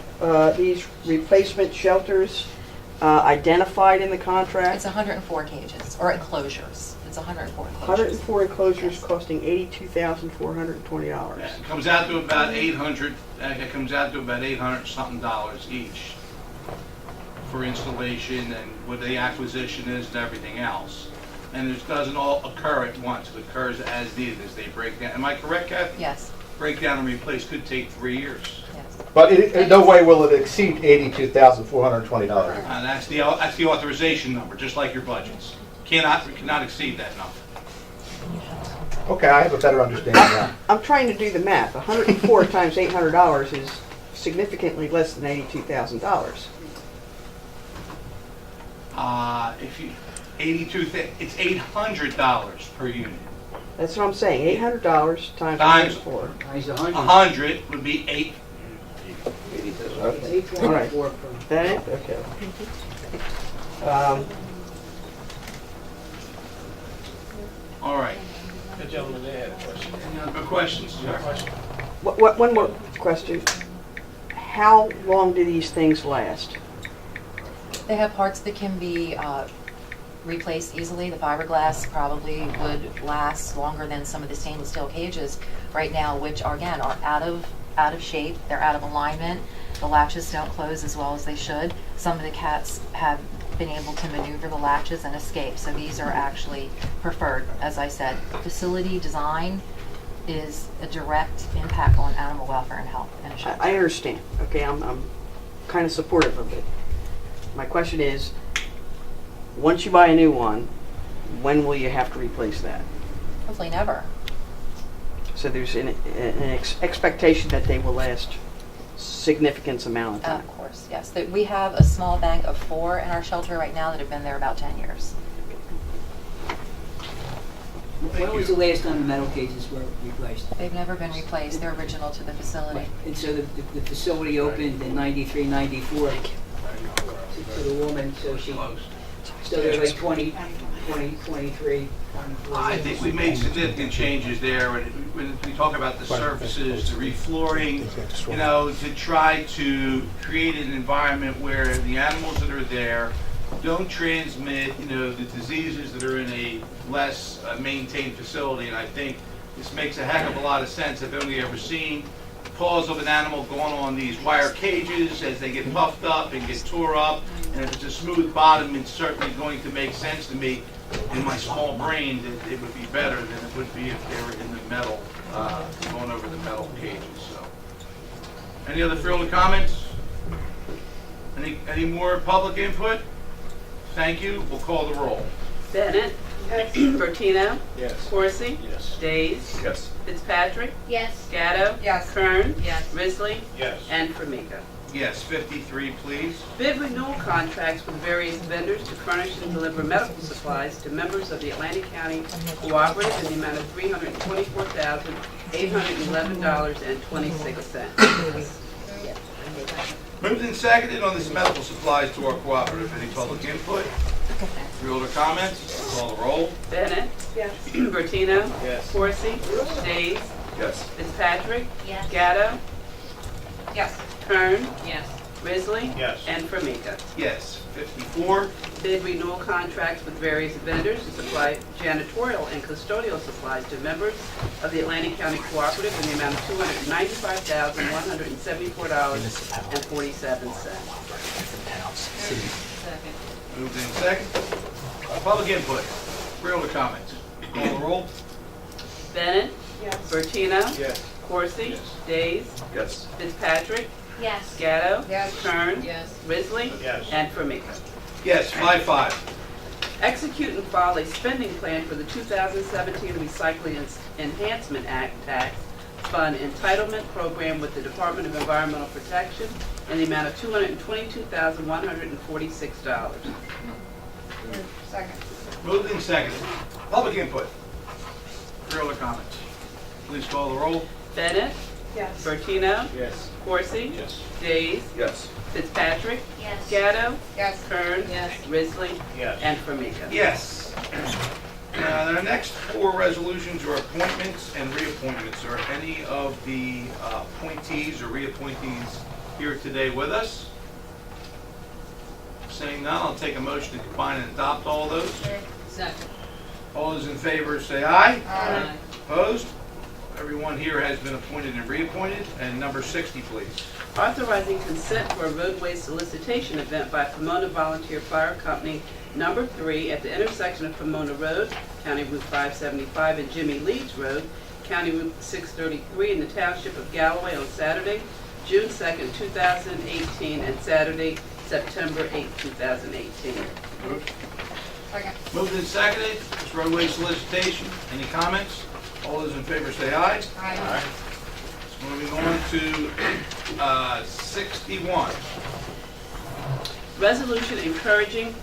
[SPEAKER 13] these replacement shelters identified in the contract?
[SPEAKER 12] It's 104 cages, or enclosures. It's 104 enclosures.
[SPEAKER 13] 104 enclosures
[SPEAKER 12] Yes.
[SPEAKER 13] costing $82,420.
[SPEAKER 1] It comes out to about 800, it comes out to about 800 something dollars each for installation and what the acquisition is and everything else. And it doesn't all occur at once, it occurs as needed as they break down. Am I correct, Kathy?
[SPEAKER 12] Yes,
[SPEAKER 1] Breakdown and replace could take 3 years.
[SPEAKER 12] yes.
[SPEAKER 11] But in no way will it exceed $82,420.
[SPEAKER 1] That's the authorization number, just like your budgets. Cannot exceed that number.
[SPEAKER 11] Okay, I have a better understanding now.
[SPEAKER 13] I'm trying to do the math. 104 times $800 is significantly less than $82,000.
[SPEAKER 1] If you, 82, it's $800 per unit.
[SPEAKER 13] That's what I'm saying, $800 times
[SPEAKER 1] Times-
[SPEAKER 13] 4.
[SPEAKER 10] Times 100.
[SPEAKER 1] 100 would be 8.
[SPEAKER 13] Okay.
[SPEAKER 10] It's 824 per.
[SPEAKER 13] That it? Okay.
[SPEAKER 1] All right.
[SPEAKER 8] The gentleman there had a question.
[SPEAKER 1] No questions, sir?
[SPEAKER 13] One more question. How long do these things last?
[SPEAKER 12] They have parts that can be replaced easily. The fiberglass probably would last longer than some of the stainless steel cages right now, which are, again, are out of shape. They're out of alignment. The latches don't close as well as they should. Some of the cats have been able to maneuver the latches and escape, so these are actually preferred. As I said, facility design is a direct impact on animal welfare and health in a shelter.
[SPEAKER 13] I understand. Okay, I'm kind of supportive of it. My question is, once you buy a new one, when will you have to replace that?
[SPEAKER 12] Hopefully never.
[SPEAKER 13] So there's an expectation that they will last significant amount of time.
[SPEAKER 12] Of course, yes. We have a small bank of 4 in our shelter right now that have been there about 10 years.
[SPEAKER 10] When was the last time the metal cages were replaced?
[SPEAKER 12] They've never been replaced. They're original to the facility.
[SPEAKER 10] And so the facility opened in 93, 94 to the woman, so they're like 20, 23, 24.
[SPEAKER 1] I think we made significant changes there when we talk about the surfaces, the reflooring, you know, to try to create an environment where the animals that are there don't transmit, you know, the diseases that are in a less maintained facility. And I think this makes a heck of a lot of sense. I've only ever seen paws of an animal going on these wire cages as they get puffed up and get tore up. And if it's a smooth bottom, it's certainly going to make sense to me in my small brain that it would be better than it would be if they were in the metal, going over the metal cages. So, any other further comments? Any more public input? Thank you. We'll call the roll.
[SPEAKER 4] Bennett. Bertino.
[SPEAKER 8] Yes.
[SPEAKER 4] Corsi.
[SPEAKER 8] Yes.
[SPEAKER 4] Days.
[SPEAKER 8] Yes.
[SPEAKER 4] Fitzpatrick.
[SPEAKER 9] Yes.
[SPEAKER 4] Gatto.
[SPEAKER 2] Yes.
[SPEAKER 4] Kern.
[SPEAKER 9] Yes.
[SPEAKER 4] Risley.
[SPEAKER 8] Yes.
[SPEAKER 4] And Formica.
[SPEAKER 1] Yes, 53, please.
[SPEAKER 4] Bid renewal contracts with various vendors to furnish and deliver medical supplies to members of the Atlantic County Cooperative in the amount of $324,811.26.
[SPEAKER 1] Moved and seconded on this medical supplies to our cooperative. Any public input? Freeholder comments? Call the roll.
[SPEAKER 4] Bennett. Yes. Bertino.
[SPEAKER 8] Yes.
[SPEAKER 4] Corsi. Days.
[SPEAKER 8] Yes.
[SPEAKER 4] Fitzpatrick.
[SPEAKER 9] Yes.
[SPEAKER 4] Gatto.
[SPEAKER 2] Yes.
[SPEAKER 4] Kern.
[SPEAKER 9] Yes.
[SPEAKER 4] Risley.
[SPEAKER 8] Yes.
[SPEAKER 4] And Formica.
[SPEAKER 1] Yes, 54.
[SPEAKER 4] Bid renewal contracts with various vendors to supply janitorial and custodial supplies to members of the Atlantic County Cooperative in the amount of $295,174.47.
[SPEAKER 9] Second.
[SPEAKER 1] Moved in second. Public input. Freeholder comments? Call the roll.
[SPEAKER 4] Bennett.
[SPEAKER 9] Yes.
[SPEAKER 4] Bertino.
[SPEAKER 8] Yes.
[SPEAKER 4] Corsi.
[SPEAKER 8] Yes.
[SPEAKER 4] Days.
[SPEAKER 8] Yes.
[SPEAKER 4] Fitzpatrick.
[SPEAKER 9] Yes.
[SPEAKER 4] Gatto.
[SPEAKER 2] Yes.
[SPEAKER 4] Kern.
[SPEAKER 9] Yes.
[SPEAKER 4] Risley.
[SPEAKER 8] Yes.
[SPEAKER 4] And Formica.
[SPEAKER 1] Yes, 5-5.
[SPEAKER 4] Execute and file a spending plan for the 2017 Recycling Enhancement Act Tax Fund Entitlement Program with the Department of Environmental Protection in the amount of $222,146.
[SPEAKER 2] Second.
[SPEAKER 1] Moved and seconded. Public input. Freeholder comments? Please call the roll.
[SPEAKER 4] Bennett.
[SPEAKER 2] Yes.
[SPEAKER 4] Bertino.
[SPEAKER 8] Yes.
[SPEAKER 4] Corsi.
[SPEAKER 8] Yes.
[SPEAKER 4] Days.
[SPEAKER 8] Yes.
[SPEAKER 4] Fitzpatrick.
[SPEAKER 9] Yes.
[SPEAKER 4] Gatto.
[SPEAKER 2] Yes.
[SPEAKER 4] Kern.
[SPEAKER 9] Yes.
[SPEAKER 4] Risley.
[SPEAKER 8] Yes.
[SPEAKER 4] And Formica.
[SPEAKER 1] Yes. Our next 4 resolutions are appointments and reappointments. Are any of the appointees or reappointees here today with us? Saying none, I'll take a motion to combine and adopt all those.
[SPEAKER 9] Second.
[SPEAKER 1] All those in favor say aye.
[SPEAKER 9] Aye.
[SPEAKER 1] Opposed? Everyone here has been appointed and reappointed. And number 60, please.
[SPEAKER 4] Authorizing consent for a roadway solicitation event by Pomona Volunteer Fire Company Number 3 at the intersection of Pomona Road, County Route 575, and Jimmy Leeds Road, County Route 633, in the Township of Galloway on Saturday, June 2nd, 2018, and Saturday, September 8th, 2018.
[SPEAKER 2] Second.
[SPEAKER 1] Moved and seconded. This roadway solicitation. Any comments? All those in favor say aye.
[SPEAKER 2] Aye.
[SPEAKER 1] Moving on to 61.
[SPEAKER 4] Resolution encouraging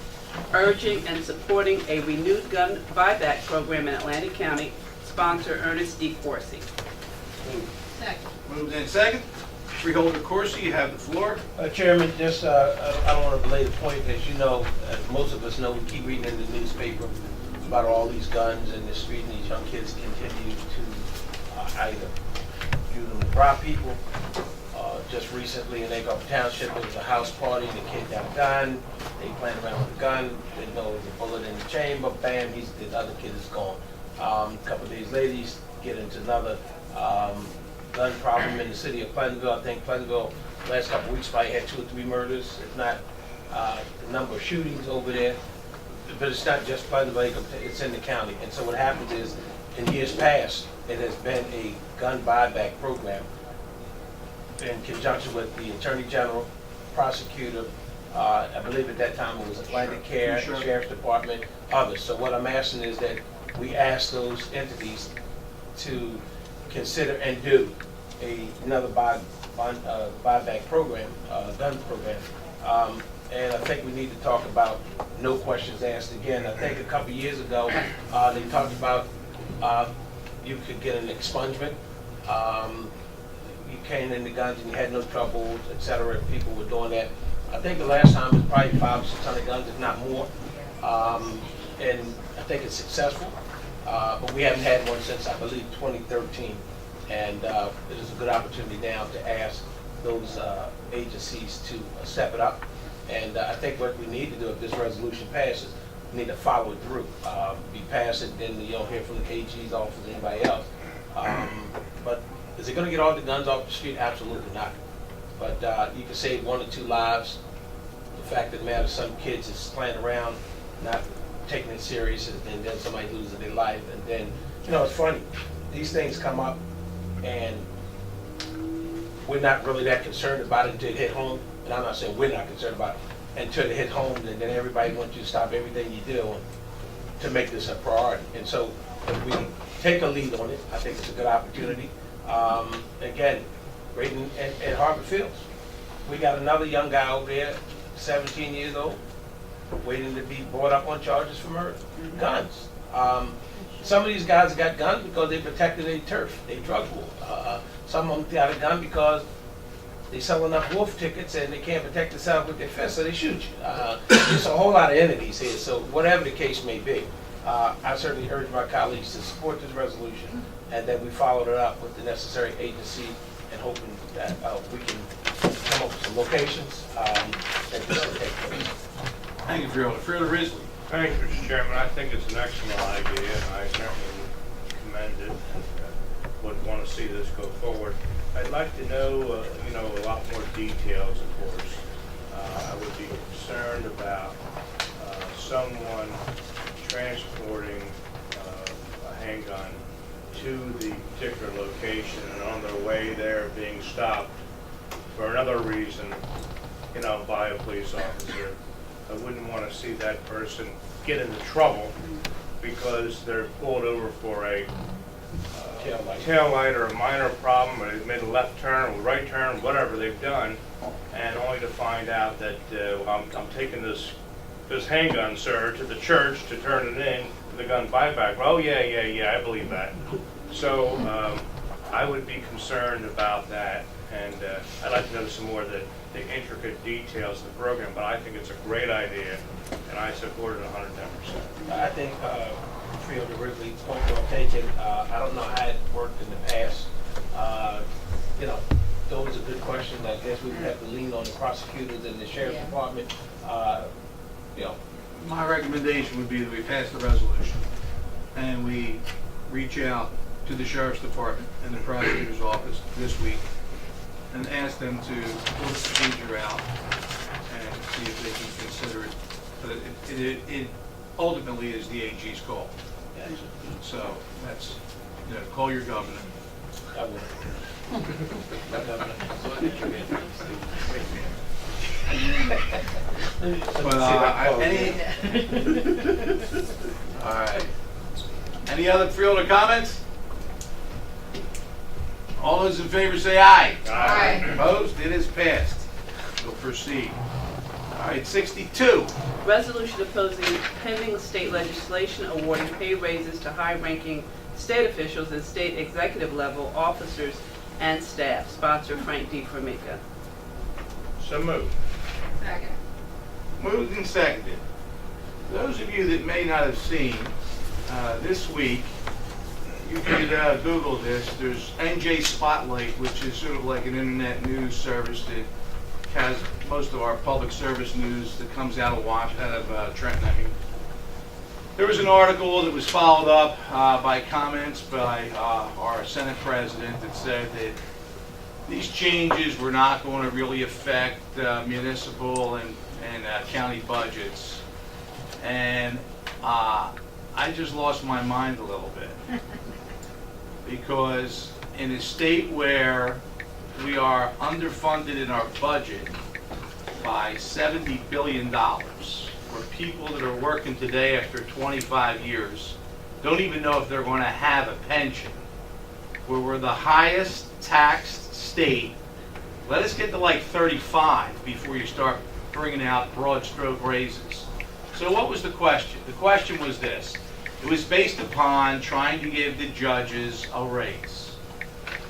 [SPEAKER 4] urging and supporting a renewed gun buyback program in Atlantic County, sponsor Ernest D. Corsi.
[SPEAKER 9] Second.
[SPEAKER 1] Moved in second. Freeholder Corsi, you have the floor.
[SPEAKER 8] Chairman, just, I don't want to belay the point. As you know, as most of us know, we keep reading in the newspaper about all these guns in the street, and these young kids continue to either use them to rob people. Just recently in Egg Township, there was a house party, and the kid got a gun. They playing around with the gun. They know there's a bullet in the chamber. Bam, the other kid is gone. A couple of days later, he's get into another gun problem in the city of Pleasantville. I think Pleasantville, last couple of weeks, probably had 2 or 3 murders, if not the number of shootings over there. But it's not just Pleasantville, it's in the county. And so what happens is, in years past, it has been a gun buyback program in conjunction with the Attorney General, prosecutor, I believe at that time it was Atlantic Care, the Sheriff's Department, others. So what I'm asking is that we ask those entities to consider and do another buyback program, gun program. And I think we need to talk about no questions asked again. I think a couple of years ago, they talked about you could get an expungement. You came in the guns and you had no trouble, et cetera, if people were doing that. I think the last time it was probably 500 or 600 guns, if not more. And I think it's successful. But we haven't had one since, I believe, 2013. And it is a good opportunity now to ask those agencies to step it up. And I think what we need to do, if this resolution passes, we need to follow it through. We pass it, then you don't hear from the AG's office or anybody else. But is it going to get all the guns off the street? Absolutely not. But you can save 1 or 2 lives. The fact of the matter, some kids is playing around, not taking it serious, and then somebody loses their life. And then, you know, it's funny. These things come up, and we're not really that concerned about it until it hit home. And I'm not saying we're not concerned about it until it hit home, and then everybody wants you to stop everything you do to make this a priority. And so if we take a lead on it, I think it's a good opportunity. Again, right in Harbor Fields, we got another young guy over there, 17 years old, waiting to be brought up on charges for murder. Guns. Some of these guys got guns because they protected their turf, they drug war. Some of them got a gun because they sell enough wolf tickets and they can't protect themselves with their fist, so they shoot you. There's a whole lot of entities here, so whatever the case may be, I certainly urge my colleagues to support this resolution, and that we followed it up with the necessary agency, and hoping that we can come up with some locations that this will take place.
[SPEAKER 1] Thank you, Freeholder. Freeholder Risley.
[SPEAKER 14] Thank you, Mr. Chairman. I think it's an excellent idea, and I certainly commend it and would want to see this go forward. I'd like to know, a lot more details, of course. I would be concerned about someone transporting a handgun to the particular location and on their way there being stopped for another reason, by a police officer. I wouldn't want to see that person get into trouble because they're pulled over for a tail light or a minor problem, or they've made a left turn or right turn, whatever they've done, and only to find out that I'm taking this handgun, sir, to the church to turn it in, the gun buyback. Oh, yeah, I believe that. So I would be concerned about that, and I'd like to know some more of the intricate details of the program, but I think it's a great idea, and I support it 110%.
[SPEAKER 8] I think Freeholder Risley, point well taken. I don't know how it worked in the past. Those are good questions. I guess we would have to lean on the prosecutors and the sheriff's department.
[SPEAKER 1] My recommendation would be that we pass the resolution and we reach out to the sheriff's department and the prosecutor's office this week and ask them to pull the procedure out and see if they can consider it. But it ultimately is the AG's call. So that's, call your governor.
[SPEAKER 8] I will.
[SPEAKER 1] All right. Any other Freeholder comments? All those in favor say aye.
[SPEAKER 2] Aye.
[SPEAKER 1] Opposed? It is passed. We'll proceed. All right, 62.
[SPEAKER 4] Resolution opposing pending state legislation awarding pay raises to high-ranking state officials and state executive level officers and staff. Sponsor Frank D. Formica.
[SPEAKER 14] So moved.
[SPEAKER 2] Second.
[SPEAKER 1] Moved and seconded. Those of you that may not have seen, this week, you could Google this. There's NJ Spotlight, which is sort of like an internet news service that has most of our public service news that comes out of Trenton. I mean, there was an article that was followed up by comments by our Senate President that said that these changes were not going to really affect municipal and county budgets. And I just lost my mind a little bit. Because in a state where we are underfunded in our budget by $70 billion, where people that are working today after 25 years don't even know if they're going to have a pension, where we're the highest taxed state, let us get to like 35 before you start bringing out broad stroke raises. So what was the question? The question was this. It was based upon trying to give the judges a raise.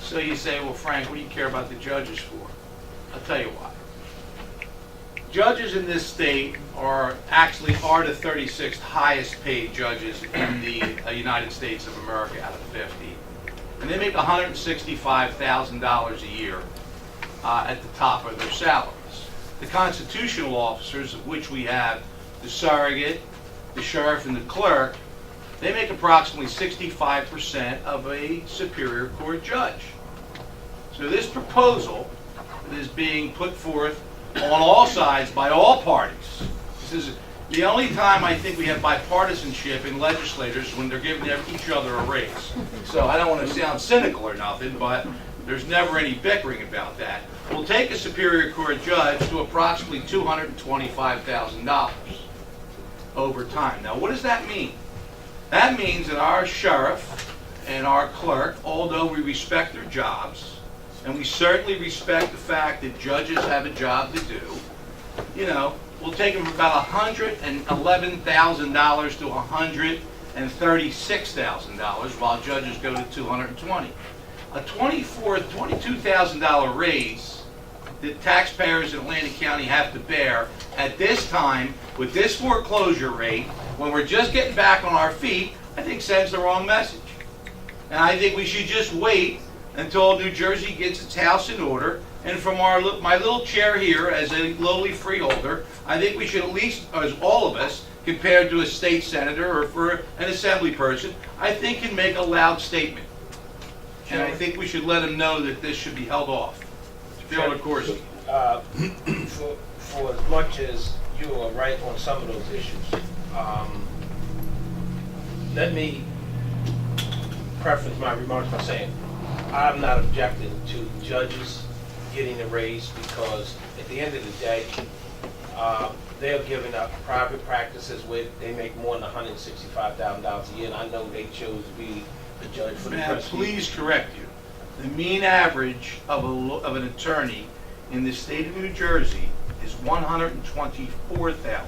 [SPEAKER 1] So you say, well, Frank, what do you care about the judges for? I'll tell you why. Judges in this state are the 36th highest paid judges in the United States of America out of 50. And they make $165,000 a year at the top of their salaries. The constitutional officers, of which we have the surrogate, the sheriff, and the clerk, they make approximately 65% of a Superior Court judge. So this proposal that is being put forth on all sides by all parties, this is the only time I think we have bipartisanship in legislators when they're giving each other a raise. So I don't want to sound cynical or nothing, but there's never any bickering about that. We'll take a Superior Court judge to approximately $225,000 over time. Now, what does that mean? That means that our sheriff and our clerk, although we respect their jobs, and we certainly respect the fact that judges have a job to do, you know, we'll take them from about $111,000 to $136,000, while judges go to $220,000. A $22,000 raise that taxpayers in Atlantic County have to bear at this time with this foreclosure rate, when we're just getting back on our feet, I think sends the wrong message. And I think we should just wait until New Jersey gets its house in order. And from my little chair here as a lowly freeholder, I think we should at least, as all of us, compared to a state senator or for an assembly person, I think can make a loud statement. And I think we should let them know that this should be held off. Freeholder Corsi.
[SPEAKER 8] For as much as you are right on some of those issues, let me preface my remarks by saying I'm not objecting to judges getting a raise, because at the end of the day, they're giving up private practices they make more than $165,000 a year, and I know they chose to be a judge for the
[SPEAKER 1] May I
[SPEAKER 8] prestige.
[SPEAKER 1] please correct you? The mean average of an attorney in the state of New Jersey is $124,000.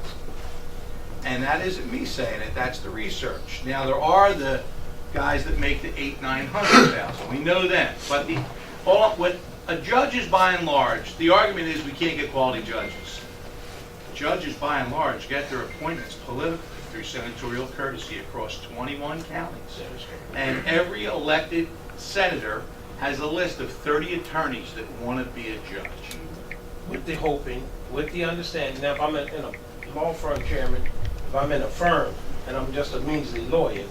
[SPEAKER 1] And that isn't me saying it, that's the research. Now, there are the guys that make the $800,000-900,000. We know them. But what a judge is, by and large, the argument is we can't get quality judges. Judges, by and large, get their appointments politically through senatorial courtesy across 21 counties. And every elected senator has a list of 30 attorneys that want to be a judge.
[SPEAKER 8] With the hoping, with the understanding, now if I'm in a law firm chairman, if I'm in a firm and I'm just a measly lawyer,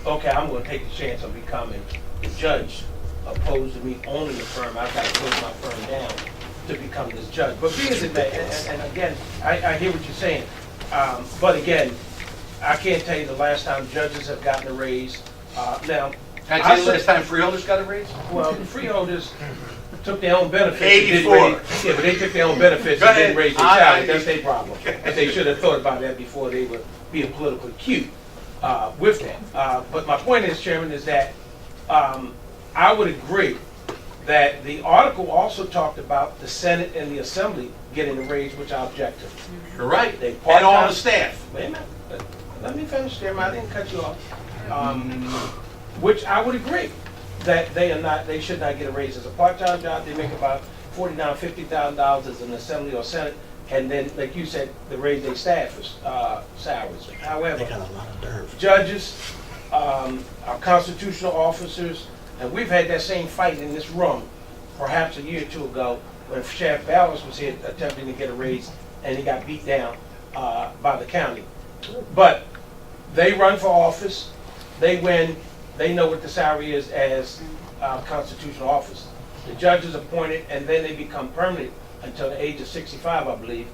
[SPEAKER 8] okay, I'm going to take the chance of becoming the judge, opposed to me owning the firm. I've got to close my firm down to become this judge. But being as that, and again, I hear what you're saying, but again, I can't tell you the last time judges have gotten a raise. Now,
[SPEAKER 1] Can I tell you the last time freeholders got a raise?
[SPEAKER 8] well, the freeholders took their own benefits.
[SPEAKER 1] 84.
[SPEAKER 8] Yeah, but they took their own benefits and didn't raise their salary. That's their problem. But they should have thought about that before they were being politically cute with that. But my point is, Chairman, is that I would agree that the article also talked about the Senate and the Assembly getting a raise, which I object to.
[SPEAKER 1] You're right.
[SPEAKER 8] They
[SPEAKER 1] And all
[SPEAKER 8] part-time-
[SPEAKER 1] the staff.
[SPEAKER 8] Wait a minute, let me finish, Chairman, I didn't cut you off. Which I would agree, that they should not get a raise. As a part-time job, they make about $49,000, $50,000 as an assembly or senate, and then, like you said, the raise their staffers' salaries. However, judges, our constitutional officers, and we've had that same fight in this room, perhaps a year or two ago, when Sheriff Ballas was here attempting to get a raise, and he got beat down by the county. But they run for office, they win, they know what the salary is as constitutional officers. The judge is appointed, and then they become permanent until the age of 65, I believe,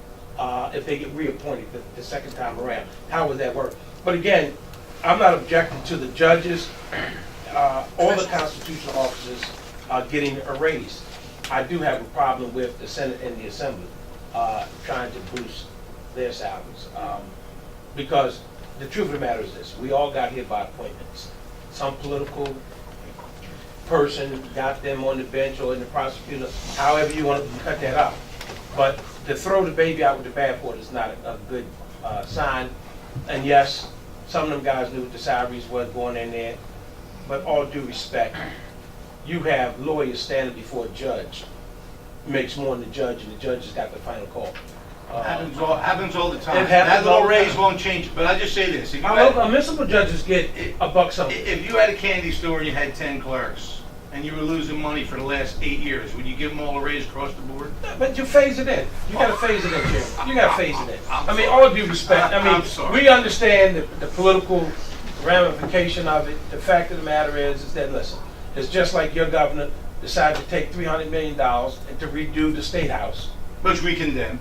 [SPEAKER 8] if they get reappointed the second time around. How would that work? But again, I'm not objecting to the judges or the constitutional officers getting a raise. I do have a problem with the Senate and the Assembly trying to boost their salaries. Because the truth of the matter is this, we all got here by appointments. Some political person got them on the bench or in the prosecutor, however you want to cut that out. But to throw the baby out with the bathwater is not a good sign. And yes, some of them guys knew what the salaries was going in there, but all due respect, you have lawyers standing before a judge, makes more than the judge, and the judge has got the final call.
[SPEAKER 1] Happens all the time.
[SPEAKER 8] It happens
[SPEAKER 1] That little
[SPEAKER 8] all the
[SPEAKER 1] raise
[SPEAKER 8] time.
[SPEAKER 1] won't change it, but I just say this. If you
[SPEAKER 8] Our
[SPEAKER 1] had-
[SPEAKER 8] local municipal judges get a buck something.
[SPEAKER 1] If you had a candy store and you had 10 clerks, and you were losing money for the last 8 years, would you give them all a raise across the board?
[SPEAKER 8] But you phase it in. You gotta phase it in, Jim. You gotta phase it in.
[SPEAKER 1] I'm
[SPEAKER 8] I mean,
[SPEAKER 1] sorry.
[SPEAKER 8] all due respect, I
[SPEAKER 1] I'm
[SPEAKER 8] mean,
[SPEAKER 1] sorry.
[SPEAKER 8] we understand the political ramification of it. The fact of the matter is that, listen, it's just like your governor decided to take $300 million and to redo the State House.
[SPEAKER 1] Which we condemned.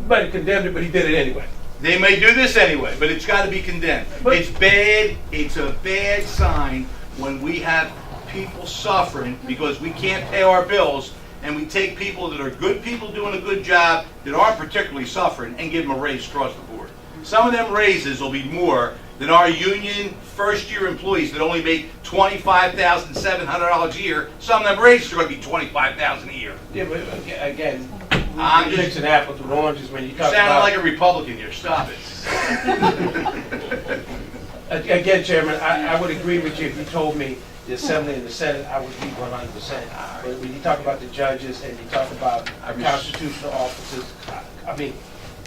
[SPEAKER 8] But he condemned it, but he did it anyway.
[SPEAKER 1] They may do this anyway, but it's got to be condemned.
[SPEAKER 8] But-
[SPEAKER 1] It's bad. It's a bad sign when we have people suffering because we can't pay our bills, and we take people that are good people doing a good job that aren't particularly suffering and give them a raise across the board. Some of them raises will be more than our union first-year employees that only make $25,700 a year. Some of them raises are going to be $25,000 a year.
[SPEAKER 8] Yeah, but again,
[SPEAKER 1] I'm
[SPEAKER 8] you're
[SPEAKER 1] just
[SPEAKER 8] mixing apples with oranges when you
[SPEAKER 1] you
[SPEAKER 8] talk
[SPEAKER 1] sound
[SPEAKER 8] about...
[SPEAKER 1] like a Republican here. Stop it.
[SPEAKER 8] Again, Chairman, I would agree with you if you told me the Assembly and the Senate, I would be 100%. But when you talk about the judges and you talk about our constitutional officers, I mean,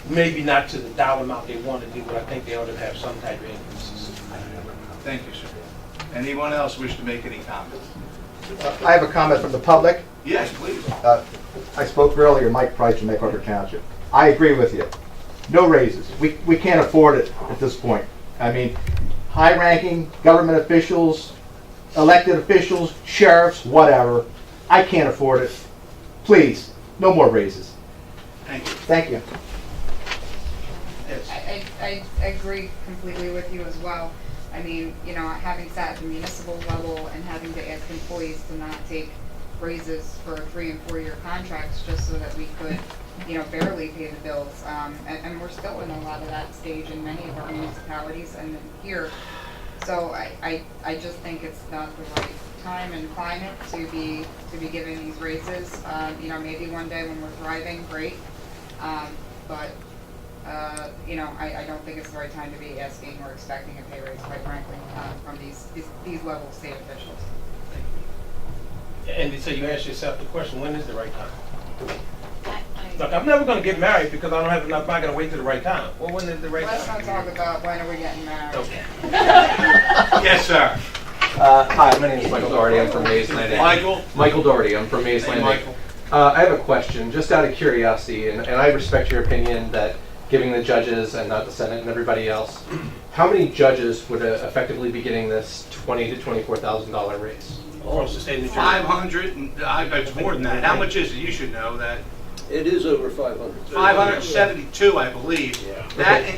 [SPEAKER 8] maybe not to the dollar amount they want to do, but I think they ought to have some type of increases.
[SPEAKER 1] Thank you, sir. Anyone else wish to make any comments?
[SPEAKER 11] I have a comment from the public.
[SPEAKER 1] Yes, please.
[SPEAKER 11] I spoke earlier, Mike Price from McArthur Township. I agree with you. No raises. We can't afford it at this point. I mean, high-ranking government officials, elected officials, sheriffs, whatever. I can't afford it. Please, no more raises.
[SPEAKER 1] Thank you.
[SPEAKER 11] Thank you.
[SPEAKER 1] Yes.
[SPEAKER 2] I agree completely with you as well. I mean, you know, having sat at the municipal level and having to ask employees to not take raises for 3- and 4-year contracts just so that we could, you know, barely pay the bills. And we're still in a lot of that stage in many of our municipalities and here. So I just think it's not the right time and climate to be giving these raises. You know, maybe one day when we're thriving, great. But you know, I don't think it's the right time to be asking or expecting a pay raise, quite frankly, from these level of state officials.
[SPEAKER 8] And so you ask yourself the question, when is the right time? Look, I'm never going to get married because I don't have enough money. I got to wait till the right time. Well, when is the right
[SPEAKER 2] Let's
[SPEAKER 8] time?
[SPEAKER 2] not talk about when are we getting married.
[SPEAKER 8] Okay.
[SPEAKER 1] Yes, sir.
[SPEAKER 15] Hi, my name is Michael Doherty. I'm from Mays Landing.
[SPEAKER 1] Michael
[SPEAKER 15] Doherty. I'm from Mays
[SPEAKER 1] Hey,
[SPEAKER 15] Landing.
[SPEAKER 1] Michael.
[SPEAKER 15] I have a question, just out of curiosity, and I respect your opinion that giving the judges and not the Senate and everybody else, how many judges would effectively be getting this $20,000 to $24,000 raise?
[SPEAKER 8] Across the state of New Jersey.
[SPEAKER 1] 500, and it's more than that. How much is it? You should know that.
[SPEAKER 3] It is over 500.
[SPEAKER 1] 572, I believe.
[SPEAKER 8] Yeah.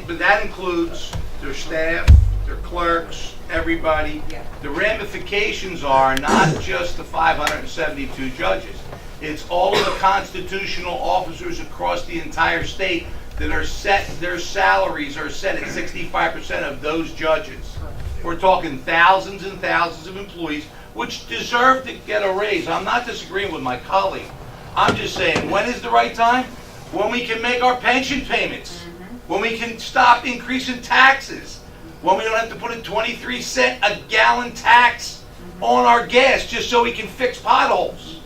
[SPEAKER 1] But that includes their staff, their clerks, everybody.
[SPEAKER 2] Yeah.
[SPEAKER 1] The ramifications are not just the 572 judges. It's all of the constitutional officers across the entire state that are set, their salaries are set at 65% of those judges. We're talking thousands and thousands of employees which deserve to get a raise. I'm not disagreeing with my colleague. I'm just saying, when is the right time? when we can make our pension payments, when we can stop increasing taxes, when we don't have to put a 23-cent a gallon tax on our gas just so we can fix potholes.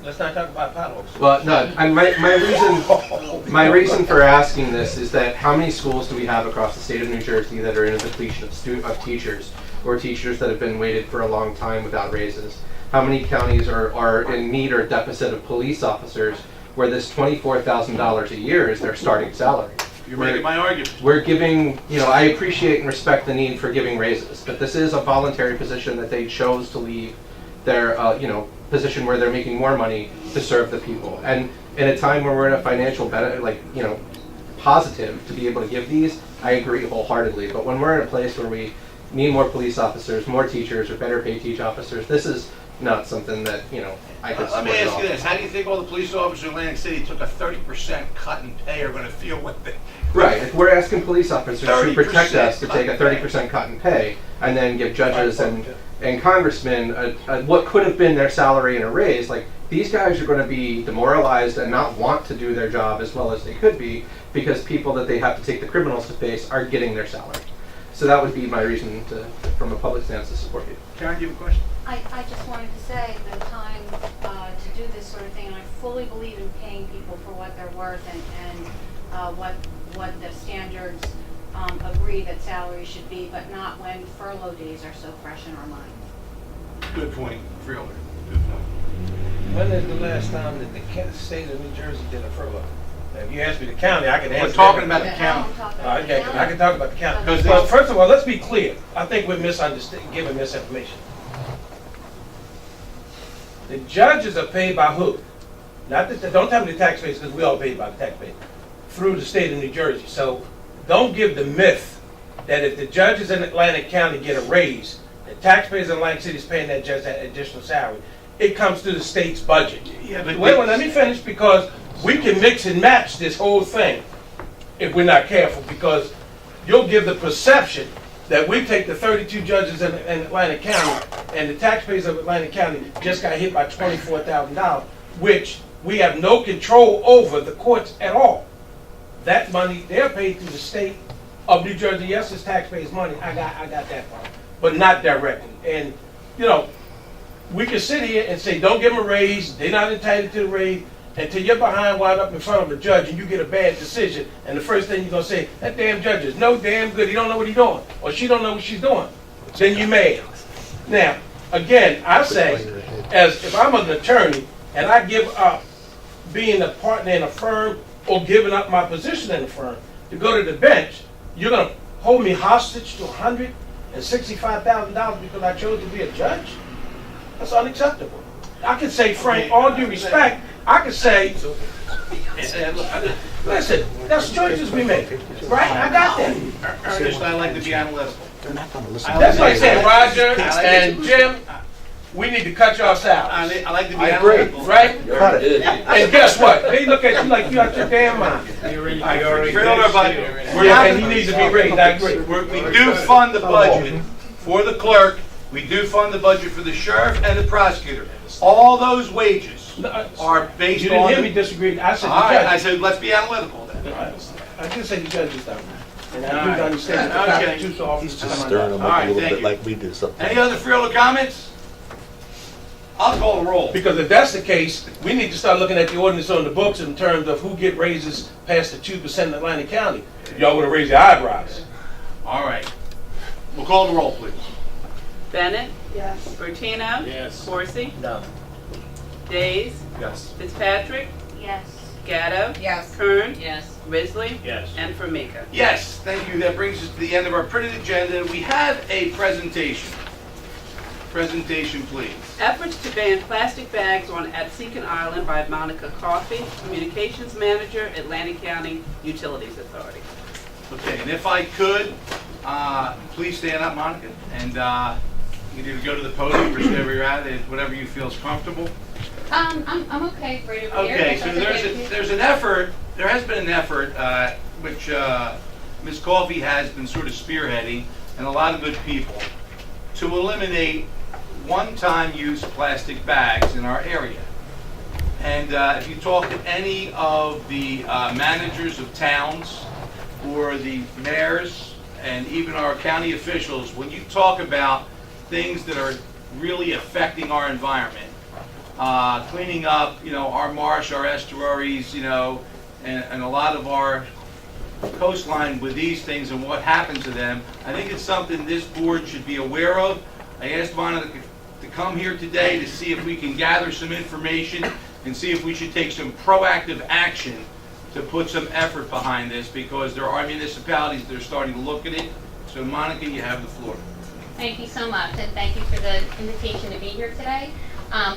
[SPEAKER 8] Let's not talk about potholes.
[SPEAKER 15] Well, no, and my reason for asking this is that how many schools do we have across the state of New Jersey that are in a depletion of teachers, or teachers that have been waited for a long time without raises? How many counties are in need or deficit of police officers where this $24,000 a year is their starting salary?
[SPEAKER 1] You're making my argument.
[SPEAKER 15] We're giving, I appreciate and respect the need for giving raises, but this is a voluntary position that they chose to leave their, position where they're making more money to serve the people. And in a time where we're in a financial positive to be able to give these, I agree wholeheartedly. But when we're in a place where we need more police officers, more teachers, or better paid teach officers, this is not something that, I could support
[SPEAKER 1] Let me
[SPEAKER 15] at
[SPEAKER 1] ask
[SPEAKER 15] all.
[SPEAKER 1] you this. How do you think all the police officers in Atlantic City took a 30% cut in pay are going to feel what they...
[SPEAKER 15] Right, if we're asking police officers to protect us to take a
[SPEAKER 1] cut in
[SPEAKER 15] 30% cut in pay, and then give judges and congressmen what could have been their salary and a raise, like, these guys are going to be demoralized and not want to do their job as well as they could be because people that they have to take the criminals to face are getting their salary. So that would be my reason to, from a public stance, to support you.
[SPEAKER 1] Karen, do you have a question?
[SPEAKER 9] I just wanted to say the time to do this sort of thing, and I fully believe in paying people for what they're worth and what the standards agree that salaries should be, but not when furlough days are so fresh in our mind.
[SPEAKER 1] Good point, Freeholder. Good point.
[SPEAKER 8] When is the last time that the state of New Jersey did a furlough? Now, if you ask me the county, I can answer.
[SPEAKER 1] We're talking
[SPEAKER 8] that.
[SPEAKER 1] about the county.
[SPEAKER 8] Okay, I can talk about the county.
[SPEAKER 1] Because
[SPEAKER 8] Well, first of all, let's be clear. I think we're giving misinformation. The judges are paid by who? Not that, don't tell me the taxpayers, because we all paid by the taxpayers, through the state of New Jersey. So don't give the myth that if the judges in Atlantic County get a raise, the taxpayers in Atlantic City is paying that judge that additional salary. It comes through the state's budget.
[SPEAKER 1] Yeah, but
[SPEAKER 8] Wait, let me finish, because we can mix and match this whole thing if we're not careful, because you'll give the perception that we take the 32 judges in Atlantic County and the taxpayers of Atlantic County just got hit by $24,000, which we have no control over the courts at all. That money, they're paid through the state of New Jersey. Yes, it's taxpayers' money. I got that part, but not directly. And, we can sit here and say, don't give them a raise. They're not entitled to the raise. Until you're behind wind up in front of a judge and you get a bad decision, and the first thing you're going to say, that damn judge is no damn good. He don't know what he's doing, or she don't know what she's doing. Then you mad. Now, again, I say, as if I'm an attorney and I give up being a partner in a firm or giving up my position in a firm to go to the bench, you're going to hold me hostage to $165,000 because I chose to be a judge? That's unacceptable. I can say, Frank, all due respect, I can say, listen, that's choices we make, right? I got that.
[SPEAKER 1] Ernest, I like to be analytical.
[SPEAKER 8] That's like saying, Roger and Jim, we need to cut y'all salary.
[SPEAKER 1] I like to be analytical.
[SPEAKER 8] Right?
[SPEAKER 15] Cut it.
[SPEAKER 8] And guess what? They look at you like you out your damn mind.
[SPEAKER 1] Freeholder, but
[SPEAKER 8] And he needs to be raised, I agree.
[SPEAKER 1] we do fund the budget for the clerk. We do fund the budget for the sheriff and the prosecutor. All those wages are based
[SPEAKER 8] You
[SPEAKER 1] on...
[SPEAKER 8] didn't hear me disagree. I said
[SPEAKER 1] All
[SPEAKER 8] the
[SPEAKER 1] right, I
[SPEAKER 8] judges.
[SPEAKER 1] said, let's be analytical then.
[SPEAKER 8] I didn't say the judges don't. And I
[SPEAKER 1] All
[SPEAKER 8] do
[SPEAKER 1] right.
[SPEAKER 8] understand that the
[SPEAKER 1] Okay.
[SPEAKER 8] Constitutional officers.
[SPEAKER 16] He's just
[SPEAKER 8] come
[SPEAKER 16] stirring
[SPEAKER 8] under.
[SPEAKER 16] them
[SPEAKER 1] All
[SPEAKER 16] up
[SPEAKER 1] right,
[SPEAKER 16] a little
[SPEAKER 1] thank
[SPEAKER 16] bit
[SPEAKER 1] you.
[SPEAKER 16] like we do sometimes.
[SPEAKER 1] Any other Freeholder comments? I'll call the roll.
[SPEAKER 8] Because if that's the case, we need to start looking at the ordinance on the books in terms of who get raises past the 2% in Atlantic County. Y'all want to raise your eyebrows.
[SPEAKER 1] All right. We'll call the roll, please.
[SPEAKER 4] Bennett?
[SPEAKER 10] Yes.
[SPEAKER 4] Bertino?
[SPEAKER 7] Yes.
[SPEAKER 4] Coursey?
[SPEAKER 8] No.
[SPEAKER 4] Days?
[SPEAKER 15] Yes.
[SPEAKER 4] Fitzpatrick?
[SPEAKER 9] Yes.
[SPEAKER 4] Gatto?
[SPEAKER 2] Yes.
[SPEAKER 4] Kern?
[SPEAKER 9] Yes.
[SPEAKER 4] Risley?
[SPEAKER 14] Yes.
[SPEAKER 4] And Formica.
[SPEAKER 1] Yes, thank you. That brings us to the end of our printed agenda. We have a presentation. Presentation, please.
[SPEAKER 4] Efforts to ban plastic bags on at Seacon Island by Monica Coffey, Communications Manager, Atlantic County Utilities Authority.
[SPEAKER 1] Okay, and if I could, please stand up, Monica, and you can either go to the podium or stay where you're at, whatever you feel is comfortable.
[SPEAKER 9] I'm okay right over here.
[SPEAKER 1] Okay,
[SPEAKER 9] if
[SPEAKER 1] so
[SPEAKER 9] that's okay with you.
[SPEAKER 1] there's an effort, there has been an effort, which Ms. Coffey has been sort of spearheading, and a lot of good people, to eliminate one-time use plastic bags in our area. And if you talk to any of the managers of towns or the mayors and even our county officials, when you talk about things that are really affecting our environment, cleaning up, our marsh, our estuaries, and a lot of our coastline with these things and what happens to them, I think it's something this board should be aware of. I asked Monica to come here today to see if we can gather some information and see if we should take some proactive action to put some effort behind this, because there are municipalities that are starting to look at it. So Monica, you have the floor.
[SPEAKER 16] Thank you so much, and thank you for the invitation to be here today.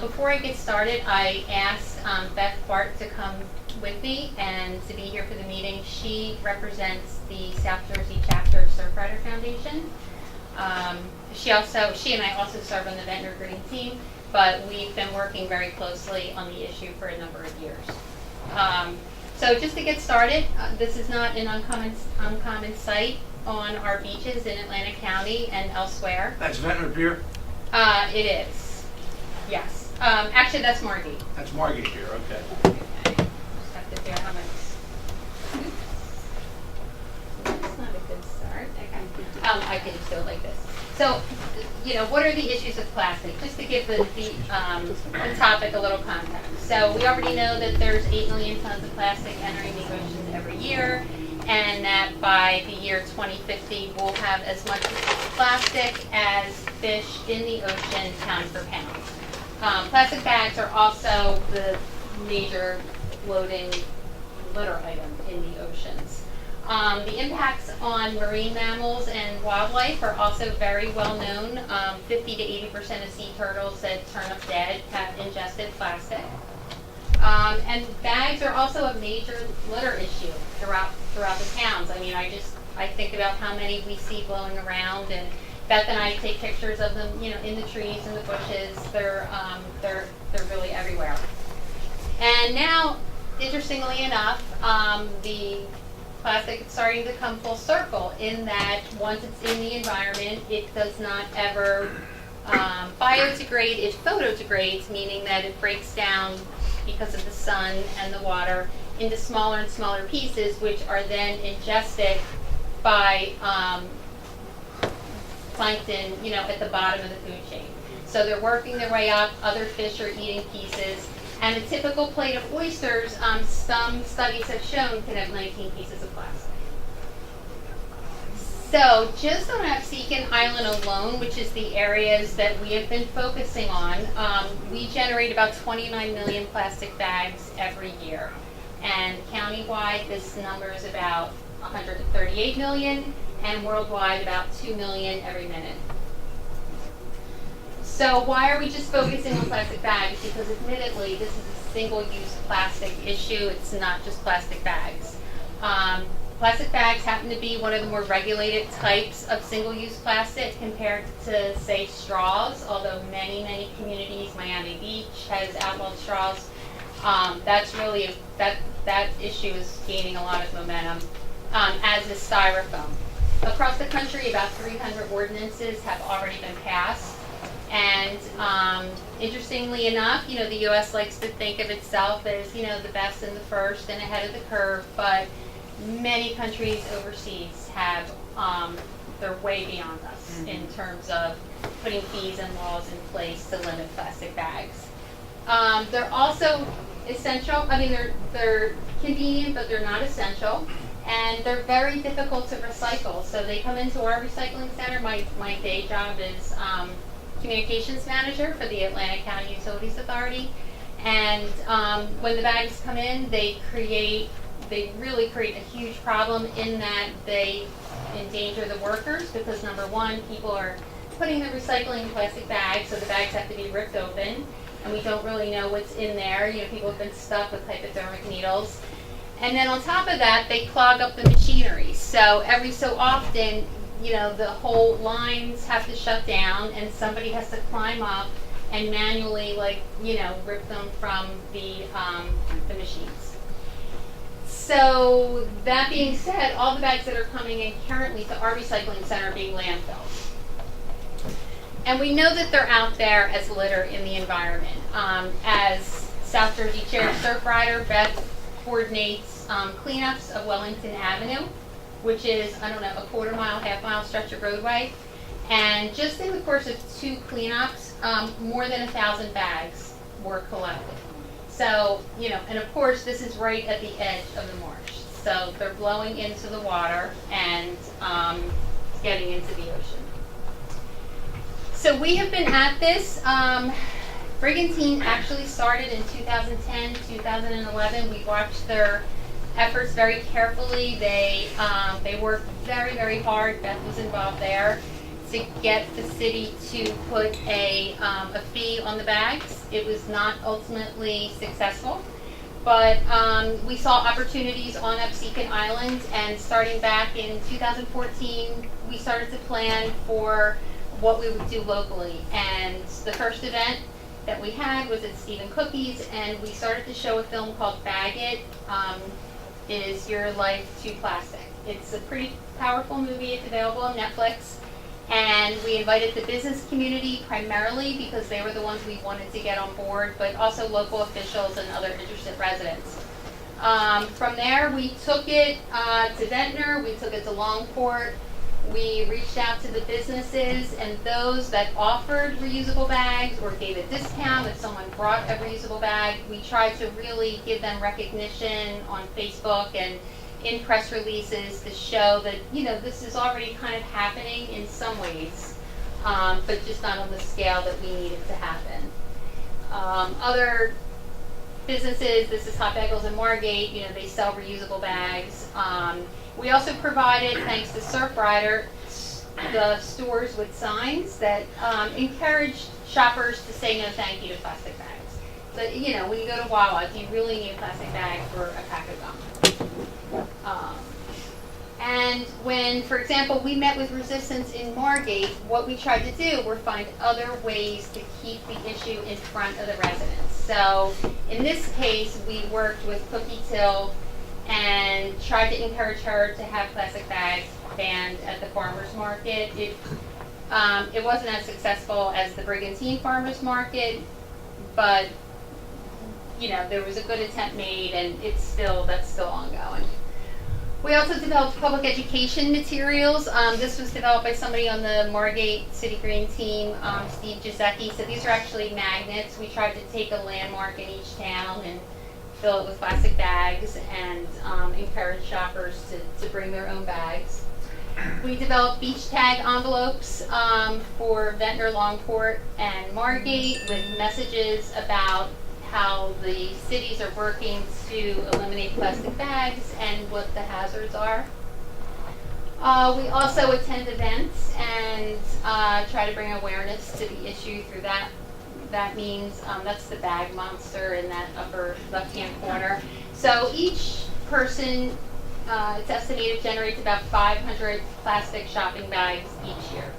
[SPEAKER 16] Before I get started, I asked Beth Clark to come with me and to be here for the meeting. She represents the South Jersey chapter of Surfrider Foundation. She and I also serve on the Ventnor Green team, but we've been working very closely on the issue for a number of years. So just to get started, this is not an uncommon sight on our beaches in Atlantic County and elsewhere.
[SPEAKER 1] That's Ventnor Pier?
[SPEAKER 16] It is, yes. Actually, that's Margate.
[SPEAKER 1] That's Margate Pier, okay.
[SPEAKER 16] Just have to figure how much. That's not a good start. Okay. I can just do it like this. So, what are the issues with plastic? Just to give the topic a little context. So we already know that there's 8 million tons of plastic entering the oceans every year, and that by the year 2050, we'll have as much plastic as fish in the ocean pound for pound. Plastic bags are also the major floating litter item in the oceans. The impacts on marine mammals and wildlife are also very well known. 50 to 80% of sea turtles that turn up dead have ingested plastic. And bags are also a major litter issue throughout the towns. I mean, I think about how many we see blowing around, and Beth and I take pictures of them, in the trees and the bushes. They're really everywhere. And now, interestingly enough, the plastic is starting to come full circle in that once it's in the environment, it does not ever biodegrade. It photodegrades, meaning that it breaks down because of the sun and the water into smaller and smaller pieces, which are then ingested by plankton, at the bottom of the food chain. So they're working their way up. Other fish are eating pieces. And a typical plate of oysters, some studies have shown, can have 19 pieces of plastic. So just on Absecon Island alone, which is the areas that we have been focusing on, we generate about 29 million plastic bags every year. And countywide, this number is about 138 million, and worldwide about 2 million every minute. So why are we just focusing on plastic bags? Because admittedly, this is a single-use plastic issue. It's not just plastic bags. Plastic bags happen to be one of the more regulated types of single-use plastic compared to, say, straws, although many, many communities, Miami Beach has outlawed straws. That's really, that issue is gaining a lot of momentum, as is styrofoam. Across the country, about 300 ordinances have already been passed. And interestingly enough, the U.S. likes to think of itself as, the best and the first and ahead of the curve, but many countries overseas have, they're way beyond us in terms of putting fees and laws in place to limit plastic bags. They're also essential. I mean, they're convenient, but they're not essential. And they're very difficult to recycle. So they come into our recycling center. My day job is communications manager for the Atlantic County Utilities Authority. And when the bags come in, they really create a huge problem in that they endanger the workers because, number one, people are putting the recycling in plastic bags, so the bags have to be ripped open, and we don't really know what's in there. People have been stuck with hypodermic needles. And then on top of that, they clog up the machinery. So every so often, the whole lines have to shut down, and somebody has to climb up and manually, rip them from the machines. So that being said, all the bags that are coming in currently to our recycling center are being landfilled. And we know that they're out there as litter in the environment. As South Jersey Chair Surf Rider. Beth coordinates cleanups of Wellington Avenue, which is, I don't know, a quarter mile, half mile stretch of roadway. And just in the course of 2 cleanups, more than 1,000 bags were collected. So, you know, and of course, this is right at the edge of the marsh. So they're blowing into the water and getting into the ocean. So we have been at this. Brigantine actually started in 2010, 2011. We watched their efforts very carefully. They worked very, very hard. Beth was involved there to get the city to put a fee on the bags. It was not ultimately successful, but we saw opportunities on Absecon Island, and starting back in 2014, we started to plan for what we would do locally. And the first event that we had was at Stephen Cookie's, and we started to show a film called Bag It, Is Your Life Too Plastic? It's a pretty powerful movie. It's available on Netflix. And we invited the business community primarily because they were the ones we wanted to get on board, but also local officials and other interested residents. From there, we took it to Ventnor, we took it to Longport. We reached out to the businesses, and those that offered reusable bags or gave a discount if someone brought a reusable bag, we tried to really give them recognition on Facebook and in press releases to show that, you know, this is already kind of happening in some ways, but just not on the scale that we need it to happen. Other businesses, this is Hot Bagels in Margate, you know, they sell reusable bags. We also provided, thanks to Surfrider, the stores with signs that encouraged shoppers to say no thank you to plastic bags. So, you know, when you go to Wawa, do you really need a plastic bag for a pack of gum? And when, for example, we met with Resistance in Margate, what we tried to do were find other ways to keep the issue in front of the residents. So in this case, we worked with Cookie Till and tried to encourage her to have plastic bags banned at the farmers market. It wasn't as successful as the Brigantine farmers market, but you know, there was a good attempt made, and that's still ongoing. We also developed public education materials. This was developed by somebody on the Margate City Green team, Steve Giuseppe. So these are actually magnets. We tried to take a landmark in each town and fill it with plastic bags and encourage shoppers to bring their own bags. We developed beach tag envelopes for Ventnor, Longport, and Margate with messages about how the cities are working to eliminate plastic bags and what the hazards are. We also attend events and try to bring awareness to the issue through that. That means that's the bag monster in that upper left-hand corner. So each person, it's estimated, generates about 500 plastic shopping bags each year.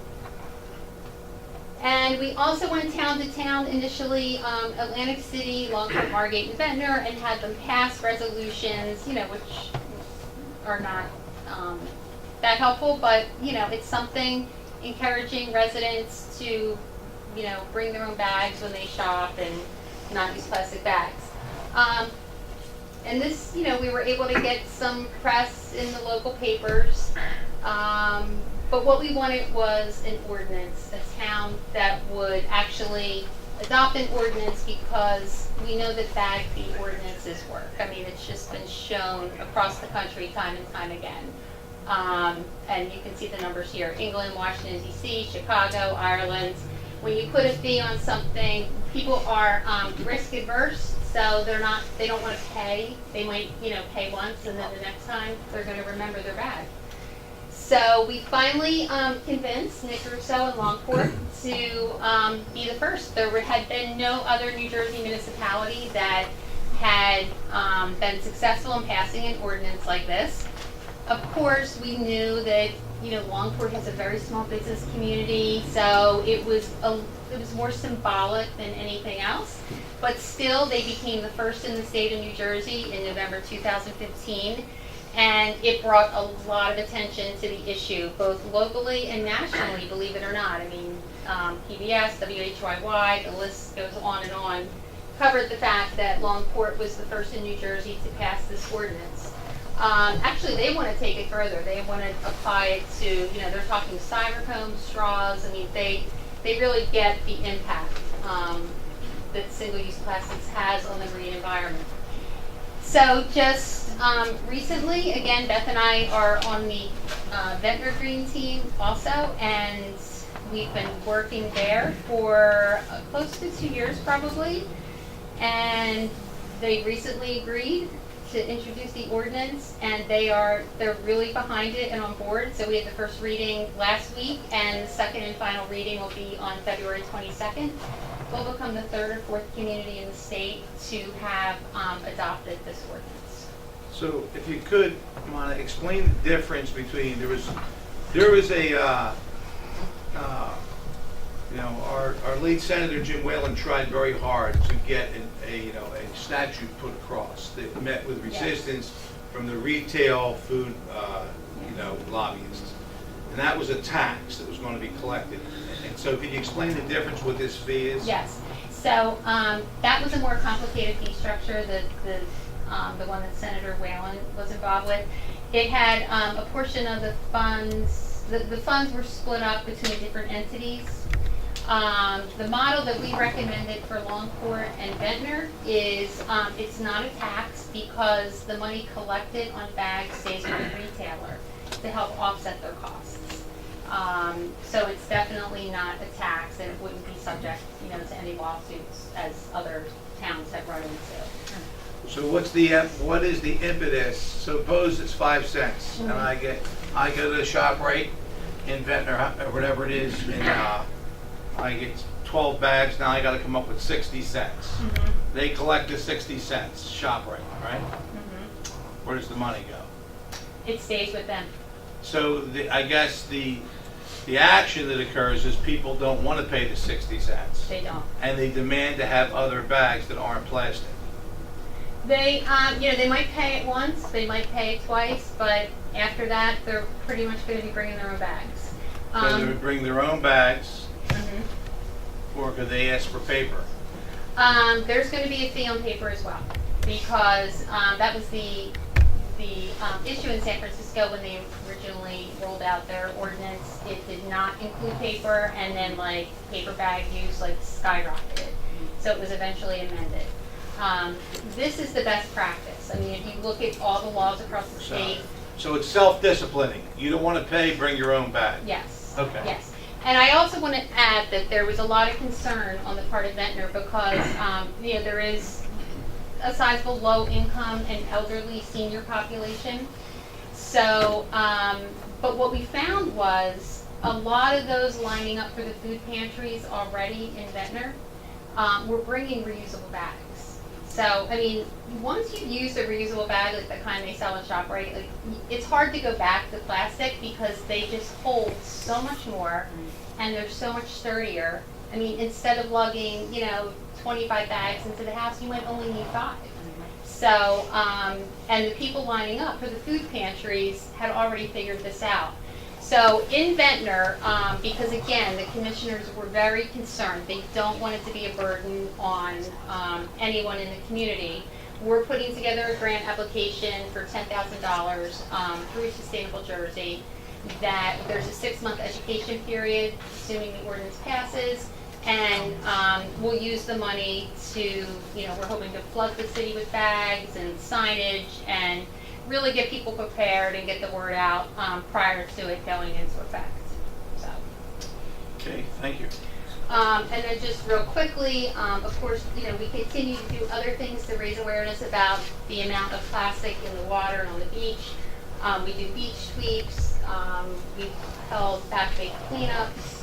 [SPEAKER 16] And we also went town to town initially, Atlantic City, Longport, Margate, and Ventnor, and had them pass resolutions, you know, which are not that helpful, but, you know, it's something encouraging residents to, you know, bring their own bags when they shop and not use plastic bags. And this, you know, we were able to get some press in the local papers. But what we wanted was an ordinance, a town that would actually adopt an ordinance, because we know that bag fee ordinances work. I mean, it's just been shown across the country time and time again. And you can see the numbers here: England, Washington, D.C., Chicago, Ireland. When you put a fee on something, people are risk adverse, so they don't want to pay. They might, you know, pay once, and then the next time they're going to remember their bag. So we finally convinced Nick Russo and Longport to be the first. There had been no other New Jersey municipality that had been successful in passing an ordinance like this. Of course, we knew that, you know, Longport has a very small business community, so it was more symbolic than anything else. But still, they became the first in the state of New Jersey in November 2015. And it brought a lot of attention to the issue, both locally and nationally, believe it or not. I mean, PBS, WHYY, the list goes on and on. covered the fact that Longport was the first in New Jersey to pass this ordinance. Actually, they want to take it further. They want to apply it to, they're talking styrofoam, straws. I mean, they really get the impact that single-use plastics has on the marine environment. So just recently, again, Beth and I are on the Ventnor Green team also, and we've been working there for close to 2 years probably, and they recently agreed to introduce the ordinance, and they're really behind it and on board. So we had the first reading last week, and the second and final reading will be on February 22nd. We'll become the third or fourth community in the state to have adopted this ordinance.
[SPEAKER 1] So if you could, Mona, explain the difference between, there was a, our late Senator Jim Whalen tried very hard to get a statute put across that met with resistance from the retail food, lobbyists. And that was a tax that was going to be collected. And so could you explain the difference what this fee is?
[SPEAKER 16] Yes. So that was a more complicated fee structure, the one that Senator Whalen was involved with. It had a portion of the funds, the funds were split up between different entities. The model that we recommended for Longport and Ventnor is it's not a tax because the money collected on bags stays with the retailer to help offset their costs. So it's definitely not a tax, and it wouldn't be subject, to any lawsuits as other towns have run into.
[SPEAKER 1] So what is the impetus? Suppose it's 5 cents, and I go to the ShopRite in Ventnor or whatever it is, and I get 12 bags. Now I got to come up with 60 cents.
[SPEAKER 16] Mm-hmm.
[SPEAKER 1] They collect the 60 cents. ShopRite, right?
[SPEAKER 16] Mm-hmm.
[SPEAKER 1] Where does the money go?
[SPEAKER 16] It stays with them.
[SPEAKER 1] So I guess the action that occurs is people don't want to pay the 60 cents.
[SPEAKER 16] They don't.
[SPEAKER 1] And they demand to have other bags that aren't plastic.
[SPEAKER 16] They, they might pay it once, they might pay it twice, but after that, they're pretty much going to be bringing their own bags.
[SPEAKER 1] So they would bring their own bags,
[SPEAKER 16] Mm-hmm.
[SPEAKER 1] or could they ask for paper?
[SPEAKER 16] There's going to be a fee on paper as well, because that was the issue in San Francisco when they originally rolled out their ordinance. It did not include paper, and then paper bag use skyrocketed. So it was eventually amended. This is the best practice. I mean, if you look at all the laws across the state.
[SPEAKER 1] So it's self-disciplining. You don't want to pay, bring your own bag.
[SPEAKER 16] Yes.
[SPEAKER 1] Okay.
[SPEAKER 16] Yes. And I also want to add that there was a lot of concern on the part of Ventnor because, there is a sizable low-income and elderly senior population. So, but what we found was a lot of those lining up for the food pantries already in Ventnor were bringing reusable bags. So, I mean, once you use a reusable bag, like the kind they sell in ShopRite, it's hard to go back to plastic because they just hold so much more and they're so much sturdier. I mean, instead of lugging, 25 bags into the house, you might only need 5. So, and the people lining up for the food pantries had already figured this out. So in Ventnor, because again, the commissioners were very concerned, they don't want it to be a burden on anyone in the community, we're putting together a grant application for $10,000 through Sustainable Jersey, that there's a 6-month education period, assuming the ordinance passes, and we'll use the money to, we're hoping to flood the city with bags and signage and really get people prepared and get the word out prior to it going into effect. So.
[SPEAKER 1] Okay, thank you.
[SPEAKER 16] And then just real quickly, of course, we continue to do other things to raise awareness about the amount of plastic in the water and on the beach. We do beach sweeps. We've held back-baked cleanups,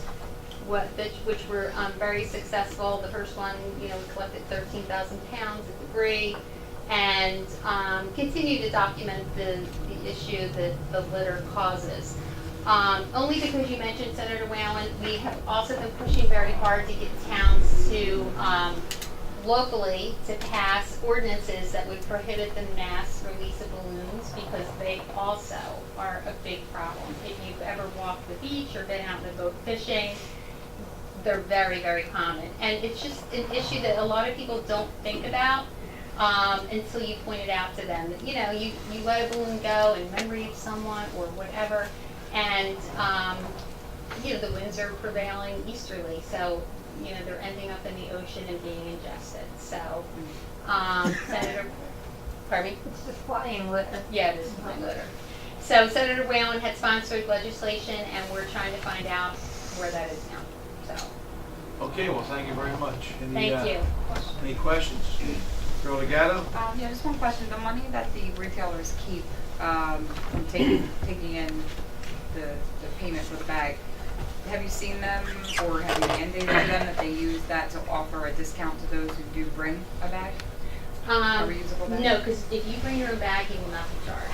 [SPEAKER 16] which were very successful. The first one, we collected 13,000 pounds of debris, and continue to document the issue that the litter causes. Only because you mentioned Senator Whalen, we have also been pushing very hard to get towns to locally to pass ordinances that would prohibit the mass release of balloons, because they also are a big problem. If you've ever walked the beach or been out in a boat fishing, they're very, very common. And it's just an issue that a lot of people don't think about until you point it out to them. You know, you let a balloon go in memory of someone or whatever, and you know, the winds are prevailing easterly, so you know, they're ending up in the ocean and being ingested. So, Senator, pardon me?
[SPEAKER 9] It's just flying litter.
[SPEAKER 16] Yeah, it is flying litter. So Senator Whalen had sponsored legislation, and we're trying to find out where that is now. So,
[SPEAKER 1] Okay, well, thank you very much.
[SPEAKER 16] thank you.
[SPEAKER 1] Any questions? Girl Legato?
[SPEAKER 2] Yeah, just one question. The money that the retailers keep from taking in the payment for the bag, have you seen them or have you mandated them that they use that to offer a discount to those who do bring a bag? A reusable bag?
[SPEAKER 16] No, because if you bring your own bag, you will not be charged.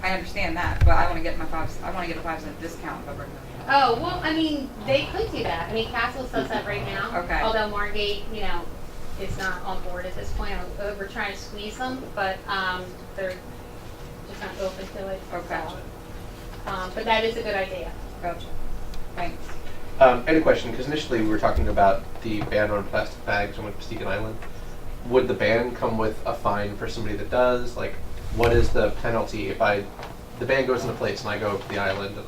[SPEAKER 2] I understand that, but I want to get a 5% discount if I bring them.
[SPEAKER 16] Oh, well, I mean, they could do that. I mean, Castle's does that right now.
[SPEAKER 2] Okay.
[SPEAKER 16] Although Margate, you know, is not on board at this point. We're trying to squeeze them, but they're just not open to it.
[SPEAKER 2] Okay.
[SPEAKER 16] So, but that is a good idea.
[SPEAKER 2] Gotcha. Thanks.
[SPEAKER 15] I had a question, because initially we were talking about the ban on plastic bags on Muskegon Island. Would the ban come with a fine for somebody that does? Like, what is the penalty if the ban goes into place and I go to the island and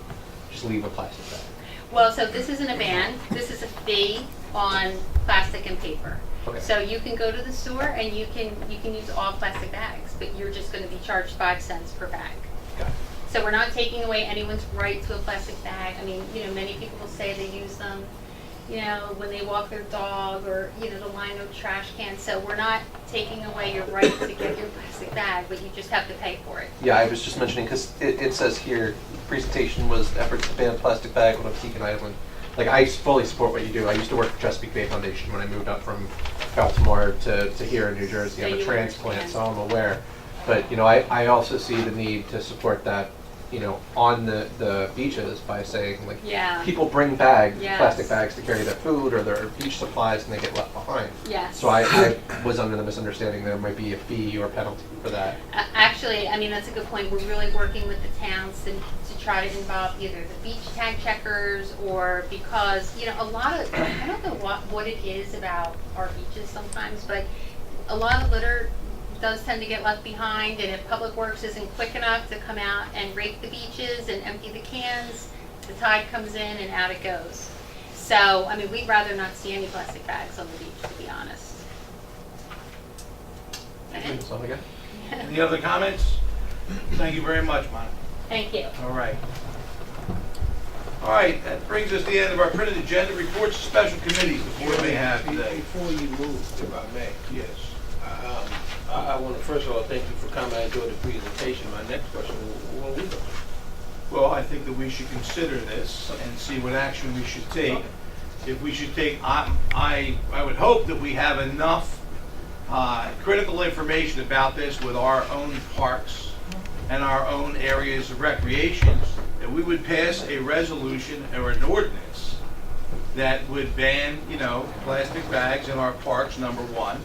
[SPEAKER 15] just leave a plastic bag?
[SPEAKER 16] Well, so this isn't a ban. This is a fee on plastic and paper.
[SPEAKER 15] Okay.
[SPEAKER 16] So you can go to the store and you can use all plastic bags, but you're just going to be charged 5 cents per bag.
[SPEAKER 15] Got it.
[SPEAKER 16] So we're not taking away anyone's right to a plastic bag. I mean, you know, many people will say they use them, you know, when they walk their dog or, you know, to line no trash cans. So we're not taking away your right to get your plastic bag, but you just have to pay for it.
[SPEAKER 15] Yeah, I was just mentioning, because it says here, presentation was efforts to ban plastic bag on Muskegon Island. Like, I fully support what you do. I used to work for Chesapeake Bay Foundation when I moved up from Baltimore to here in New Jersey. I'm a transplant, so I'm aware. But, you know, I also see the need to support that, you know, on the beaches by saying, like,
[SPEAKER 16] Yeah.
[SPEAKER 15] people bring bags,
[SPEAKER 16] Yes.
[SPEAKER 15] plastic bags to carry their food or their beach supplies, and they get left behind.
[SPEAKER 16] Yes.
[SPEAKER 15] So I was under the misunderstanding there might be a fee or penalty for that.
[SPEAKER 16] Actually, I mean, that's a good point. We're really working with the towns to try to involve either the beach tag checkers or because, you know, a lot of, I don't know what it is about our beaches sometimes, but a lot of litter does tend to get left behind, and if Public Works isn't quick enough to come out and rake the beaches and empty the cans, the tide comes in and out it goes. So, I mean, we'd rather not see any plastic bags on the beach, to be honest.
[SPEAKER 15] That's all I got.
[SPEAKER 1] Any other comments? Thank you very much, Monica.
[SPEAKER 16] Thank you.
[SPEAKER 1] All right. All right, that brings us to the end of our printed agenda. Reports of special committees that we may have today.
[SPEAKER 8] Before you move, if I may.
[SPEAKER 1] Yes.
[SPEAKER 8] I want to, first of all, thank you for coming. I enjoyed the presentation. My next question, what are we doing?
[SPEAKER 1] Well, I think that we should consider this and see what action we should take. If we should take, I would hope that we have enough critical information about this with our own parks and our own areas of recreation, that we would pass a resolution or an ordinance that would ban, you know, plastic bags in our parks, number one.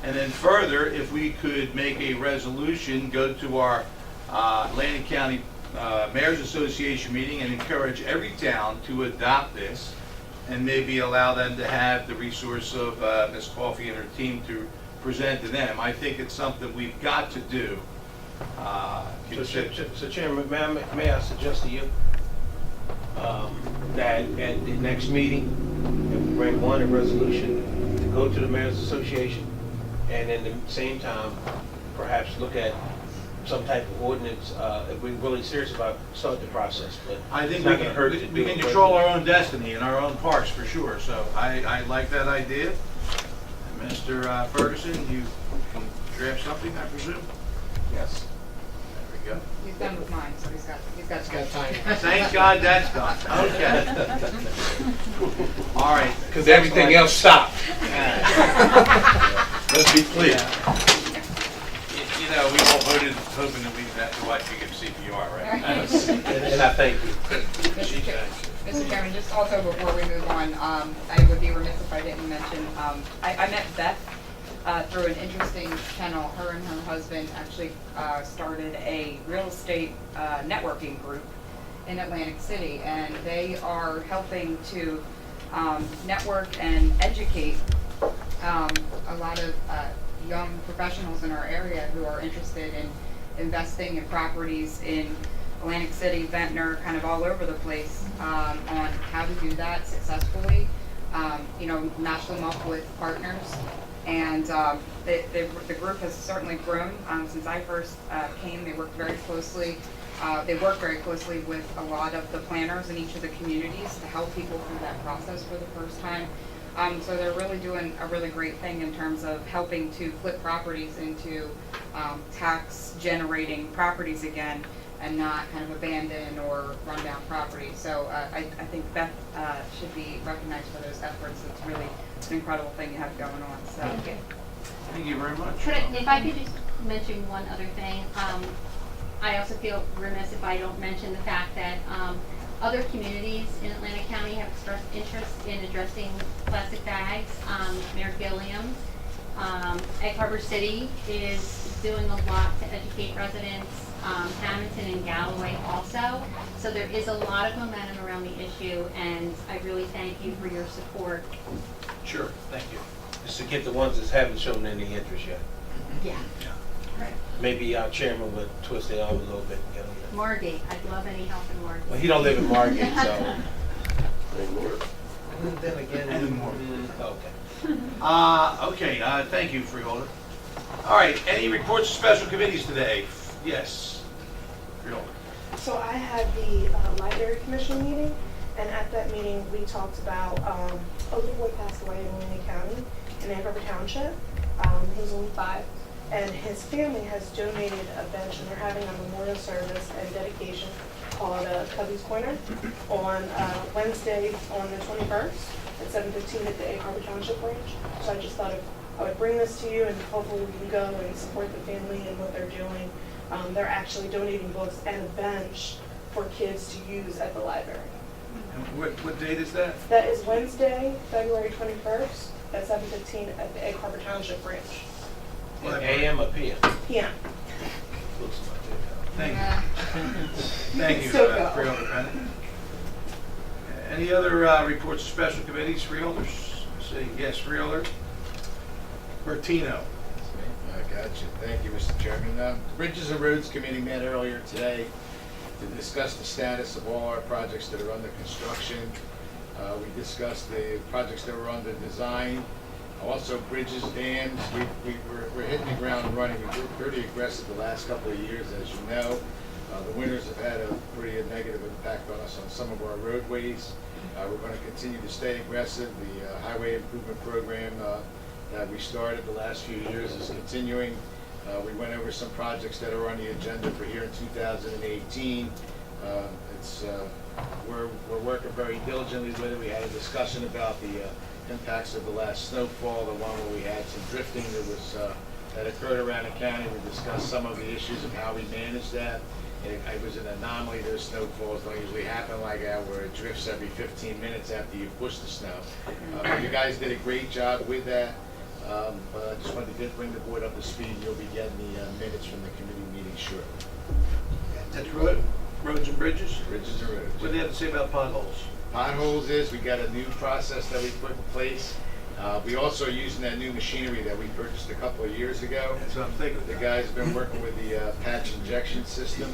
[SPEAKER 1] And then further, if we could make a resolution, go to our Atlantic County Mayor's Association meeting and encourage every town to adopt this and maybe allow them to have the resource of Ms. Coffey and her team to present to them. I think it's something we've got to do.
[SPEAKER 8] So Chairman, may I suggest to you that at the next meeting, if we bring a resolution to go to the Mayor's Association, and at the same time, perhaps look at some type of ordinance, if we're really serious about start the process. But
[SPEAKER 1] I think
[SPEAKER 8] it's not gonna hurt to
[SPEAKER 1] we
[SPEAKER 8] do
[SPEAKER 1] can
[SPEAKER 8] it.
[SPEAKER 1] control our own destiny in our own parks for sure. So I like that idea. And Mr. Ferguson, you can draft something, I presume?
[SPEAKER 2] Yes.
[SPEAKER 1] There we go.
[SPEAKER 2] He's done with mine, so he's got time.
[SPEAKER 1] Thank God that's done. Okay. All right.
[SPEAKER 8] Because everything else stopped.
[SPEAKER 1] Let's be clear. You know, we all voted hoping that we'd have to watch you give CPR, right?
[SPEAKER 8] And I thank you.
[SPEAKER 2] Mr. Chairman, just also before we move on, I would be remiss if I didn't mention, I met Beth through an interesting channel. Her and her husband actually started a real estate networking group in Atlantic City, and they are helping to network and educate a lot of young professionals in our area who are interested in investing in properties in Atlantic City, Ventnor, kind of all over the place, on how to do that successfully. Match them up with partners. And the group has certainly grown. Since I first came, they worked very closely. With a lot of the planners in each of the communities to help people through that process for the first time. So they're really doing a really great thing in terms of helping to flip properties into tax generating properties again, and not kind of abandoned or rundown properties. So I think Beth should be recognized for those efforts. It's really an incredible thing you have going on. So
[SPEAKER 16] Thank you.
[SPEAKER 1] Thank you very much.
[SPEAKER 16] If I could just mention one other thing, I also feel remiss if I don't mention the fact that other communities in Atlantic County have expressed interest in addressing plastic bags. Mayor Gilliam, Egg Harbor City is doing a lot to educate residents. Hamilton and Galloway also. So there is a lot of momentum around the issue, and I really thank you for your support.
[SPEAKER 8] Sure, thank you. Just to get the ones that haven't shown any interest yet.
[SPEAKER 16] Yeah.
[SPEAKER 8] Maybe our chairman would twist their arm a little bit and get them there.
[SPEAKER 16] Margate, I'd love any help in Margate.
[SPEAKER 8] Well, he don't live in Margate, so.
[SPEAKER 3] Anymore.
[SPEAKER 8] Then again.
[SPEAKER 1] Anymore.
[SPEAKER 8] Okay.
[SPEAKER 1] Okay, thank you, Freeholder. All right, any reports of special committees today? Yes. Freeholder.
[SPEAKER 17] So I had the library commission meeting, and at that meeting we talked about a little boy passed away in Atlantic County in Egg Harbor Township. He was only 5, and his family has donated a bench, and they're having a memorial service and dedication called Cubby's Corner on Wednesday on the 21st at 7:15 at the Egg Harbor Township branch. So I just thought I would bring this to you, and hopefully we can go and support the family and what they're doing. They're actually donating books and a bench for kids to use at the library.
[SPEAKER 1] And what date is that?
[SPEAKER 17] That is Wednesday, February 21st at 7:15 at the Egg Harbor Township branch.
[SPEAKER 8] AM or PM?
[SPEAKER 17] PM.
[SPEAKER 8] Looks like
[SPEAKER 1] Thank you. Thank you,
[SPEAKER 17] Still go.
[SPEAKER 1] Freeholder Bennett. Any other reports of special committees, Freeholders? Saying yes, Freeholder. Bertino.
[SPEAKER 7] I got you. Thank you, Mr. Chairman. The Bridges and Roads Committee met earlier today to discuss the status of all our projects that are under construction. We discussed the projects that were under design. Also, bridges, dams, we're hitting the ground running. We've been pretty aggressive the last couple of years, as you know. The winters have had a pretty negative impact on us on some of our roadways. We're going to continue to stay aggressive. The highway improvement program that we started the last few years is continuing. We went over some projects that are on the agenda for here in 2018. We're working very diligently with it. We had a discussion about the impacts of the last snowfall, the one where we had some drifting that occurred around the county. We discussed some of the issues of how we manage that. It was an anomaly. Those snowfalls don't usually happen like that, where it drifts every 15 minutes after you push the snow. You guys did a great job with that. But I just wanted to bring the board up to speed. You'll be getting the minutes from the committee meeting shortly.
[SPEAKER 1] That's roads and bridges?
[SPEAKER 7] Bridges and roads.
[SPEAKER 1] What do you have to say about potholes?
[SPEAKER 7] Potholes is, we got a new process that we put in place. We also are using that new machinery that we purchased a couple of years ago.
[SPEAKER 1] That's what I'm thinking.
[SPEAKER 7] The guys have been working with the patch injection system.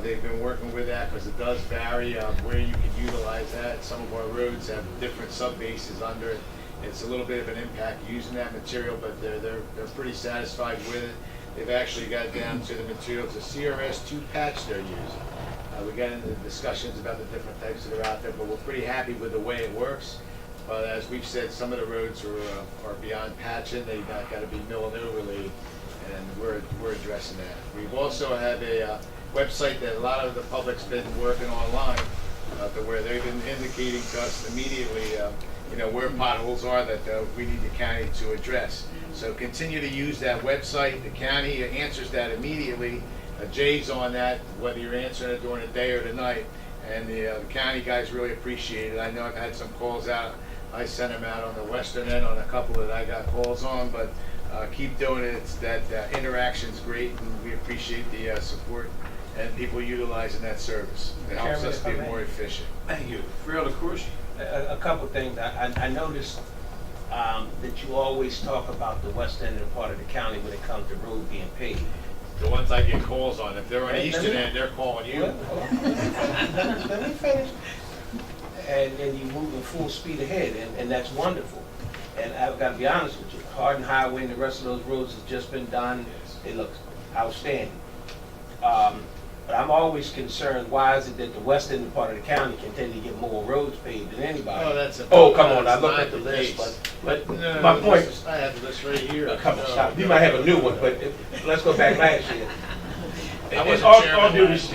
[SPEAKER 7] They've been working with that because it does vary where you can utilize that. Some of our roads have different sub-bases under it. It's a little bit of an impact using that material, but they're pretty satisfied with it. They've actually got down to the materials, the CRS2 patch they're using. We got into discussions about the different types that are out there, but we're pretty happy with the way it works. But as we've said, some of the roads are beyond patching. They've got to be mill and overlaid, and we're addressing that. We've also have a website that a lot of the public's been working online, to where they've been indicating to us immediately where potholes are that we need the county to address. So continue to use that website. The county answers that immediately. Jay's on that, whether you're answering it during the day or the night, and the county guys really appreciate it. I know I've had some calls out. I sent them out on the western end on a couple that I got calls on, but keep doing it. That interaction's great, and we appreciate the support and people utilizing that service. It helps us be more efficient.
[SPEAKER 1] Thank you. Freeholder Corsi.
[SPEAKER 8] A couple things. I noticed that you always talk about the west end and part of the county when it comes to road being paved.
[SPEAKER 7] The ones I get calls on, if they're on the
[SPEAKER 8] Hey,
[SPEAKER 7] eastern
[SPEAKER 8] let me-
[SPEAKER 7] end, they're calling you.
[SPEAKER 8] Let me finish. And you're moving full speed ahead, and that's wonderful. And I've got to be honest with you, Hardin Highway and the rest of those roads has just been done. It looks outstanding. But I'm always concerned, why is it that the western part of the county can tend to get more roads paved than anybody?
[SPEAKER 7] Oh, that's a-
[SPEAKER 8] Oh, come on, I
[SPEAKER 7] that's
[SPEAKER 8] looked
[SPEAKER 7] not
[SPEAKER 8] at the
[SPEAKER 7] the
[SPEAKER 8] list,
[SPEAKER 7] case.
[SPEAKER 8] but
[SPEAKER 7] No,
[SPEAKER 8] my point,
[SPEAKER 7] I have the list right here.
[SPEAKER 8] come on,
[SPEAKER 7] No,
[SPEAKER 8] stop. You
[SPEAKER 7] no.
[SPEAKER 8] might have a new one, but let's go back last year.
[SPEAKER 7] I
[SPEAKER 8] In
[SPEAKER 7] wasn't
[SPEAKER 8] all
[SPEAKER 7] chairman last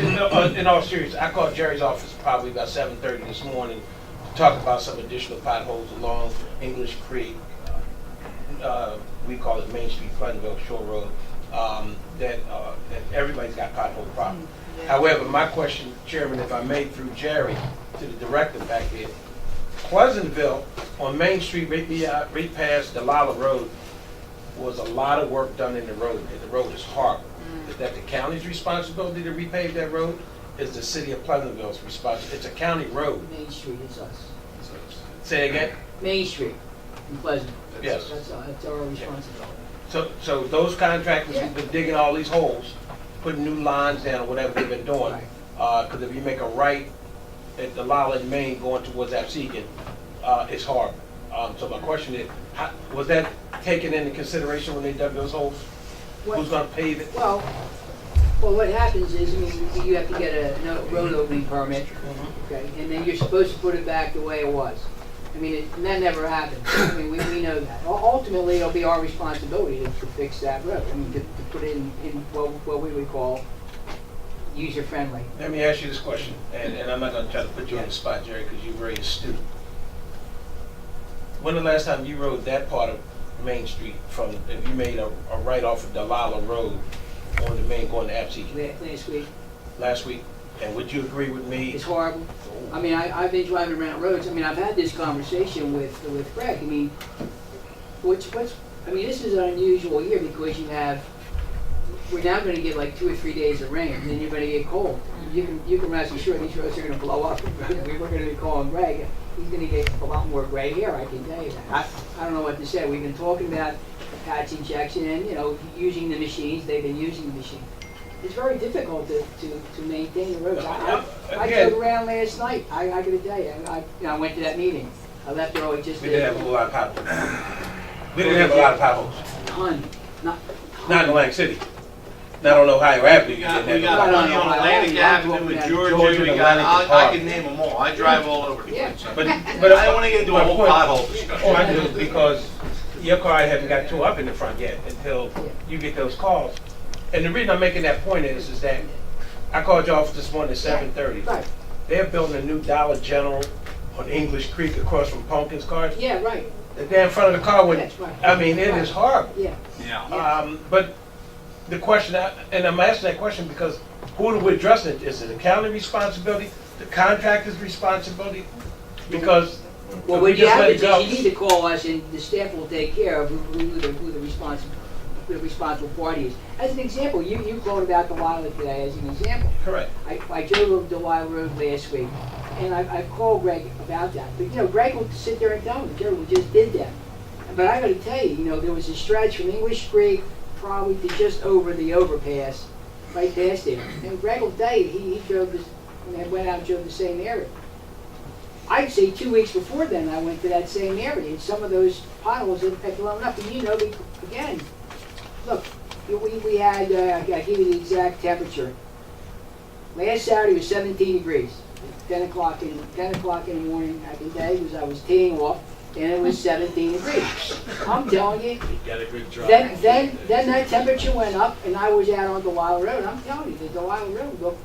[SPEAKER 8] in all seriousness, I called Jerry's office probably about 7:30 this morning to talk about some additional potholes along English Creek. We call it Main Street, Pleasantville Shore Road. That everybody's got pothole problems. However, my question, Chairman, if I may, through Jerry, to the director back there, Pleasantville on Main Street, right past Delilah Road, was a lot of work done in the road, and the road is horrible. Is that the county's responsibility to repave that road? Is the city of Pleasantville's responsibility? It's a county road.
[SPEAKER 10] Main Street, it's us.
[SPEAKER 8] Say again?
[SPEAKER 10] Main Street in Pleasant.
[SPEAKER 8] Yes.
[SPEAKER 10] That's our responsibility.
[SPEAKER 8] So those contractors who've been digging all these holes, putting new lines down or whatever they've been doing, because if you make a right at Delilah in Maine going towards Absecon, it's horrible. So my question is, was that taken into consideration when they dug those holes? Who's going to pave it?
[SPEAKER 10] Well, what happens is, I mean, you have to get a road opening permit, okay, and then you're supposed to put it back the way it was. I mean, that never happened. I mean, we know that. Ultimately, it'll be our responsibility to fix that road. I mean, to put it in what we would call user-friendly.
[SPEAKER 8] Let me ask you this question, and I'm not going to try to put you on the spot, Jerry, because you're very astute. When the last time you rode that part of Main Street from, if you made a right off of Delilah Road on the main going to Absecon?
[SPEAKER 10] Last week.
[SPEAKER 8] Last week? And would you agree with me?
[SPEAKER 10] It's horrible. I mean, I've been driving around roads. I mean, I've had this conversation with Greg. I mean, I mean, this is an unusual year because we're now going to get like 2 or 3 days of rain, and then you're going to get cold. You can rest assured these roads are going to blow up. We're going to be calling Greg. He's going to get a lot more gray hair, I can tell you that. I don't know what to say. We've been talking about patch injection and, you know, using the machines. They've been using the machine. It's very difficult to maintain the roads. I drove around last night. I got to tell you, I went to that meeting. I left early just
[SPEAKER 8] We didn't have a lot of potholes. We didn't have a lot of potholes.
[SPEAKER 10] ton. Not
[SPEAKER 8] Not in Atlantic City. Not on Ohio Avenue.
[SPEAKER 1] We got plenty on Atlantic Avenue in Georgia, we got,
[SPEAKER 8] Atlantic
[SPEAKER 1] I can name them all, I drive all over the place.
[SPEAKER 8] But
[SPEAKER 1] I don't wanna get into a whole pothole discussion.
[SPEAKER 8] Oh, I do, because your car hasn't got tore up in the front yet until you get those calls. And the reason I'm making that point is that I called your office this morning at 7:30.
[SPEAKER 10] Right.
[SPEAKER 8] They're building a new Dollar General on English Creek across from Pumpkin's Cars.
[SPEAKER 10] Yeah, right.
[SPEAKER 8] The damn front of the car went,
[SPEAKER 10] That's right.
[SPEAKER 8] I mean, it is horrible.
[SPEAKER 10] Yeah.
[SPEAKER 1] Yeah.
[SPEAKER 8] But the question, and I'm asking that question because who are we addressing it? Is it the county responsibility, the contractor's responsibility? Because
[SPEAKER 10] Well,
[SPEAKER 8] if
[SPEAKER 10] what
[SPEAKER 8] we
[SPEAKER 10] you
[SPEAKER 8] just
[SPEAKER 10] have
[SPEAKER 8] let
[SPEAKER 10] to
[SPEAKER 8] it
[SPEAKER 10] do
[SPEAKER 8] go.
[SPEAKER 10] is you need to call us, and the staff will take care of who the responsible party is. As an example, you called about Delilah today as an example.
[SPEAKER 8] Correct.
[SPEAKER 10] I drove over Delilah Road last week, and I called Greg about that. But, you know, Greg will sit there and tell me, Jerry, we just did that. But I got to tell you, you know, there was a stretch from English Creek probably to just over the overpass, right past there. And Greg will tell you, he drove this, and went out and drove the same area. I'd say 2 weeks before then, I went to that same area, and some of those potholes had blown up. And you know, again, look, we had, I'll give you the exact temperature. Last Saturday was 17 degrees. 10 o'clock in the morning, I can tell you, because I was teeing off, and it was 17 degrees. I'm telling you,
[SPEAKER 7] Got a good drive.
[SPEAKER 10] then that temperature went up, and I was out on Delilah Road. I'm telling you, the Delilah Road, look,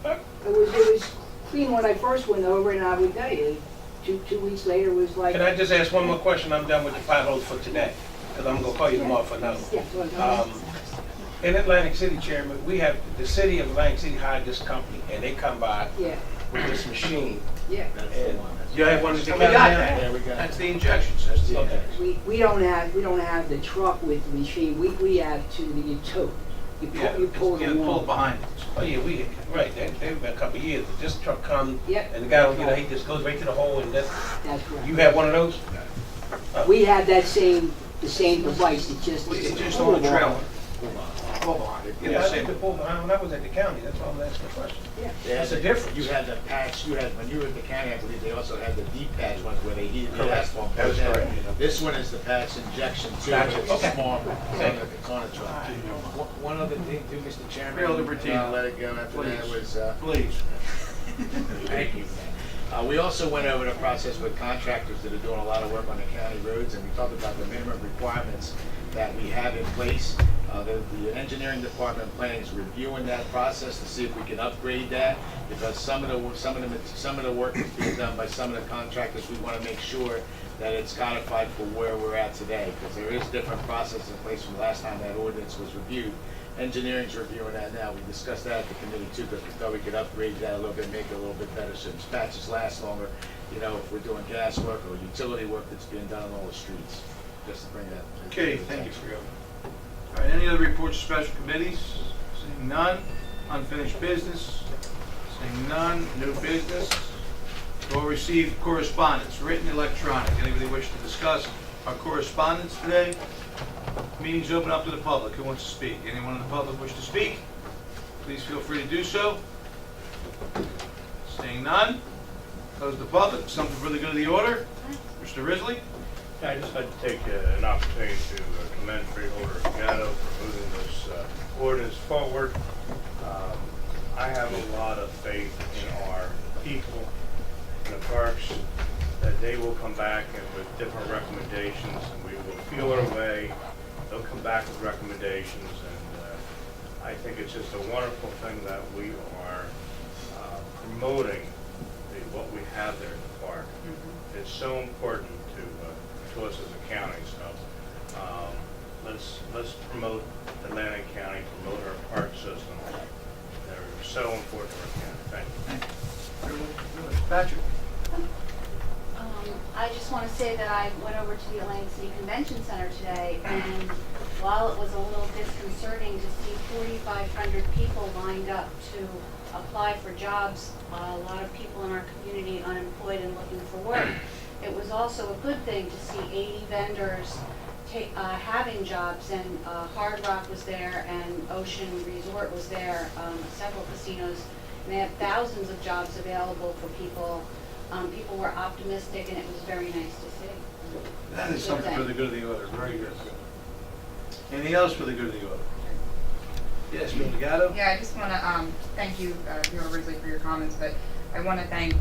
[SPEAKER 10] it was clean when I first went over, and I would tell you, two weeks later it was like.
[SPEAKER 8] Can I just ask one more question? I'm done with the potholes for today, because I'm going to call you tomorrow for another one.
[SPEAKER 10] Yeah.
[SPEAKER 8] In Atlantic City, Chairman, we have, the city of Atlantic City hired this company, and they come by
[SPEAKER 10] Yeah.
[SPEAKER 8] with this machine.
[SPEAKER 10] Yeah.
[SPEAKER 8] And you have one of the
[SPEAKER 1] We got
[SPEAKER 8] county
[SPEAKER 1] that.
[SPEAKER 8] now?
[SPEAKER 7] Yeah, we got
[SPEAKER 1] That's the injection system.
[SPEAKER 8] Okay.
[SPEAKER 10] We don't have the truck with the machine. We have the tow. You pull
[SPEAKER 1] You
[SPEAKER 10] the
[SPEAKER 1] gotta pull
[SPEAKER 10] wall.
[SPEAKER 1] it behind it.
[SPEAKER 8] Oh, yeah, they've been a couple couple of years. This truck comes,
[SPEAKER 10] Yep.
[SPEAKER 8] and the guy, he just goes right to the hole, and
[SPEAKER 10] That's correct.
[SPEAKER 8] you have one of those?
[SPEAKER 10] We have the same device, it's just.
[SPEAKER 1] It's just on the trailer. Pull behind it.
[SPEAKER 8] Yeah, I think the pull behind when I was at the county, that's why I'm asking the question. That's the difference.
[SPEAKER 7] You had the patch, when you were at the county, I believe they also had the deep patch ones where they heated the
[SPEAKER 8] Correct.
[SPEAKER 7] asphalt.
[SPEAKER 8] That is correct.
[SPEAKER 7] This one is the patch injection too.
[SPEAKER 8] Gotcha.
[SPEAKER 7] It's
[SPEAKER 8] Okay.
[SPEAKER 7] small.
[SPEAKER 8] Thank you.
[SPEAKER 7] It's on a truck. One other thing too, Mr. Chairman.
[SPEAKER 1] Freeholder Meeting.
[SPEAKER 7] I'll let it go after that was,
[SPEAKER 1] Please.
[SPEAKER 7] thank you. We also went over the process with contractors that are doing a lot of work on the county roads, and we talked about the minimum requirements that we have in place. The engineering department and planning is reviewing that process to see if we can upgrade that, because some of the work that's being done by some of the contractors, we want to make sure that it's codified for where we're at today, because there is different process in place from last time that ordinance was reviewed. Engineering's reviewing that now. We discussed that at the committee too, because we thought we could upgrade that a little bit, make it a little bit better, so dispatches last longer. If we're doing gas work or utility work that's being done on all the streets, just to bring that.
[SPEAKER 1] Okay, thank you, Freeholder. All right, any other reports of special committees? Seeing none. Unfinished business? Seeing none. New business? We'll receive correspondence, written, electronic. Anybody wish to discuss our correspondence today? Meeting's open up to the public. Who wants to speak? Anyone in the public wish to speak? Please feel free to do so. Seeing none. Close the public. Something for the good of the order? Mr. Risley?
[SPEAKER 14] I'd just like to take an opportunity to commend Freeholder Gatto for moving this ordinance forward. I have a lot of faith in our people in the parks, that they will come back and with different recommendations, and we will feel our way. They'll come back with recommendations, and I think it's just a wonderful thing that we are promoting what we have there in the park. It's so important to us as a county, so let's promote Atlantic County, promote our park system. They're so important to our county. Thank you.
[SPEAKER 1] Patrick?
[SPEAKER 9] I just want to say that I went over to the Atlantic City Convention Center today, and while it was a little disconcerting to see 4,500 people lined up to apply for jobs, a lot of people in our community unemployed and looking for work, it was also a good thing to see 80 vendors having jobs, and Hard Rock was there, and Ocean Resort was there, several casinos, and they have thousands of jobs available for people. People were optimistic, and it was very nice to see.
[SPEAKER 1] That is something for the good of the order. Very good. Anything else for the good of the order? Yes, Mr. Gatto?
[SPEAKER 2] Yeah, I just want to thank you, Freeholder Risley, for your comments, but I want to thank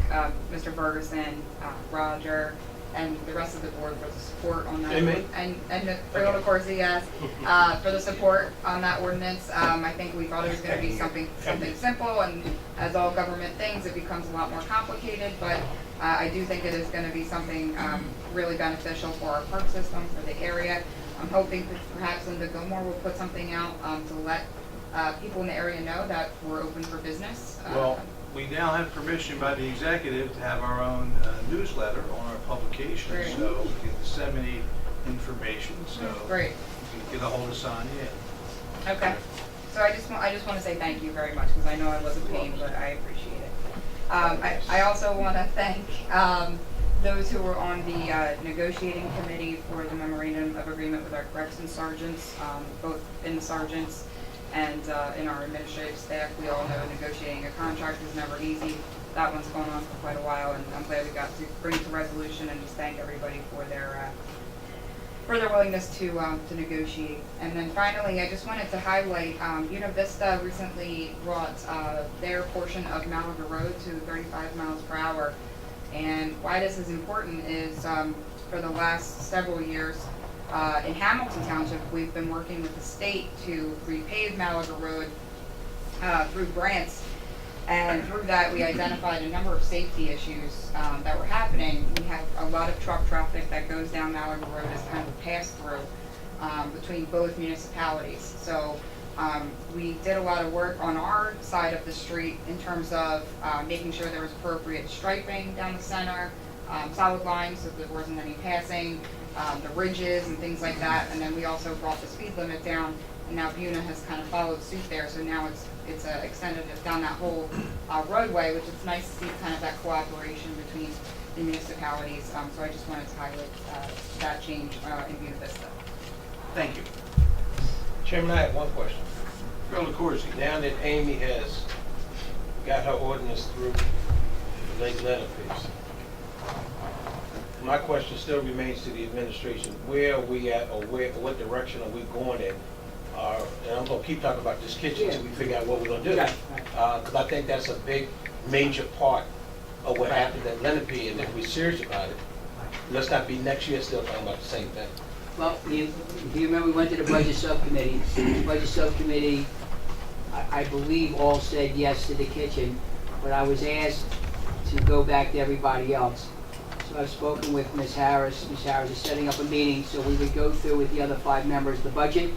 [SPEAKER 2] Mr. Ferguson, Roger, and the rest of the board for the support on that.
[SPEAKER 8] Amen.
[SPEAKER 2] And Freeholder Corsi, yes, for the support on that ordinance. I think we thought it was going to be something simple, and as all government things, it becomes a lot more complicated, but I do think it is going to be something really beneficial for our park system, for the area. I'm hoping that perhaps Linda Gilmore will put something out to let people in the area know that we're open for business.
[SPEAKER 1] Well, we now have permission by the executive to have our own newsletter on our publication,
[SPEAKER 2] Great.
[SPEAKER 1] so we can disseminate information, so
[SPEAKER 2] Great.
[SPEAKER 1] you can get a hold of Sonia.
[SPEAKER 2] Okay. So I just want to say thank you very much, because I know I was a pain, but I appreciate it. I also want to thank those who were on the negotiating committee for the memorandum of agreement with our corrections sergeants, both in the sergeants and in our administrative staff. We all know negotiating a contract is never easy. That one's gone on for quite a while, and I'm glad we got to bring it to resolution, and just thank everybody for their willingness to negotiate. And then finally, I just wanted to highlight, Vista recently brought their portion of Malaga Road to 35 miles per hour. And why this is important is for the last several years, in Hamilton Township, we've been working with the state to repave Malaga Road through grants, and through that we identified a number of safety issues that were happening. We have a lot of truck traffic that goes down Malaga Road as kind of a pass-through between both municipalities. So we did a lot of work on our side of the street in terms of making sure there was appropriate striping down the center, solid lines so there wasn't any passing, the ridges and things like that. And then we also brought the speed limit down. now Buna has kind of followed suit there, so now it's extended it down that whole roadway, which is nice to see kind of that cooperation between the municipalities. So I just wanted to highlight that change in Buena Vista.
[SPEAKER 1] Thank you.
[SPEAKER 8] Chairman, I have one question.
[SPEAKER 1] Freeholder Corsi.
[SPEAKER 8] Now that Amy has got her ordinance through the Lake Leonard piece, my question still remains to the administration, where are we at, or what direction are we going in? And I'm gonna keep talking about this kitchen until we figure out what we're gonna do.
[SPEAKER 10] Right,
[SPEAKER 8] Because I think that's a big, major part of what happened at Lenape, and if we're serious about it, let's not be next year still talking about the same thing.
[SPEAKER 10] Well, if you remember, we went to the budget subcommittee. The budget subcommittee, I believe, all said yes to the kitchen, but I was asked to go back to everybody else. So I've spoken with Ms. Harris. Ms. Harris is setting up a meeting, so we would go through with the other 5 members the budget,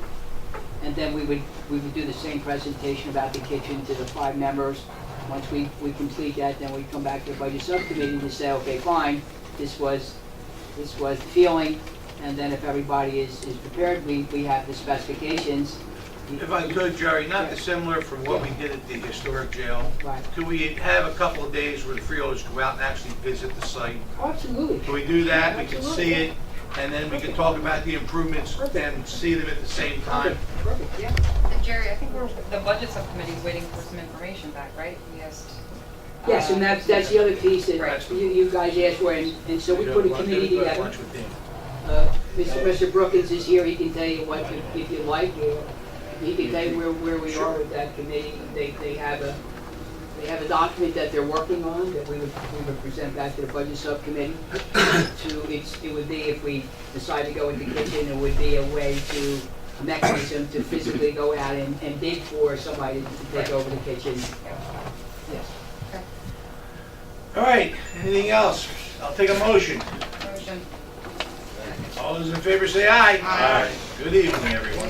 [SPEAKER 10] and then we would do the same presentation about the kitchen to the 5 members. Once we complete that, then we come back to the budget subcommittee to say, okay, fine, this was the feeling, and then if everybody is prepared, we have the specifications.
[SPEAKER 1] If I could, Jerry, not dissimilar from what we did at the historic jail.
[SPEAKER 10] Right.
[SPEAKER 1] Could we have a couple of days where the freeholders go out and actually visit the site?
[SPEAKER 10] Oh, absolutely.
[SPEAKER 1] Can we do that? We can
[SPEAKER 10] Absolutely.
[SPEAKER 1] see it, and then we can talk about the improvements and see them at the same time.
[SPEAKER 10] Perfect, yeah.
[SPEAKER 2] And Jerry, I think the budget subcommittee is waiting for some information back, right? We asked.
[SPEAKER 10] Yes, and that's the other piece that
[SPEAKER 2] Right.
[SPEAKER 10] you guys asked for, and so we put a committee
[SPEAKER 1] Go to
[SPEAKER 10] together.
[SPEAKER 1] lunch with them.
[SPEAKER 10] Mr. Brookins is here, he can tell you what, if you like, he can tell you where we are with that committee. They have a document that they're working on that we would present back to the budget subcommittee. It would be, if we decide to go in the kitchen, it would be a way to, a mechanism to physically go out and bid for somebody to take over the kitchen. Yes.
[SPEAKER 1] All right, anything else? I'll take a motion.
[SPEAKER 2] Motion.
[SPEAKER 1] All those in favor say aye. Aye. Good evening, everyone.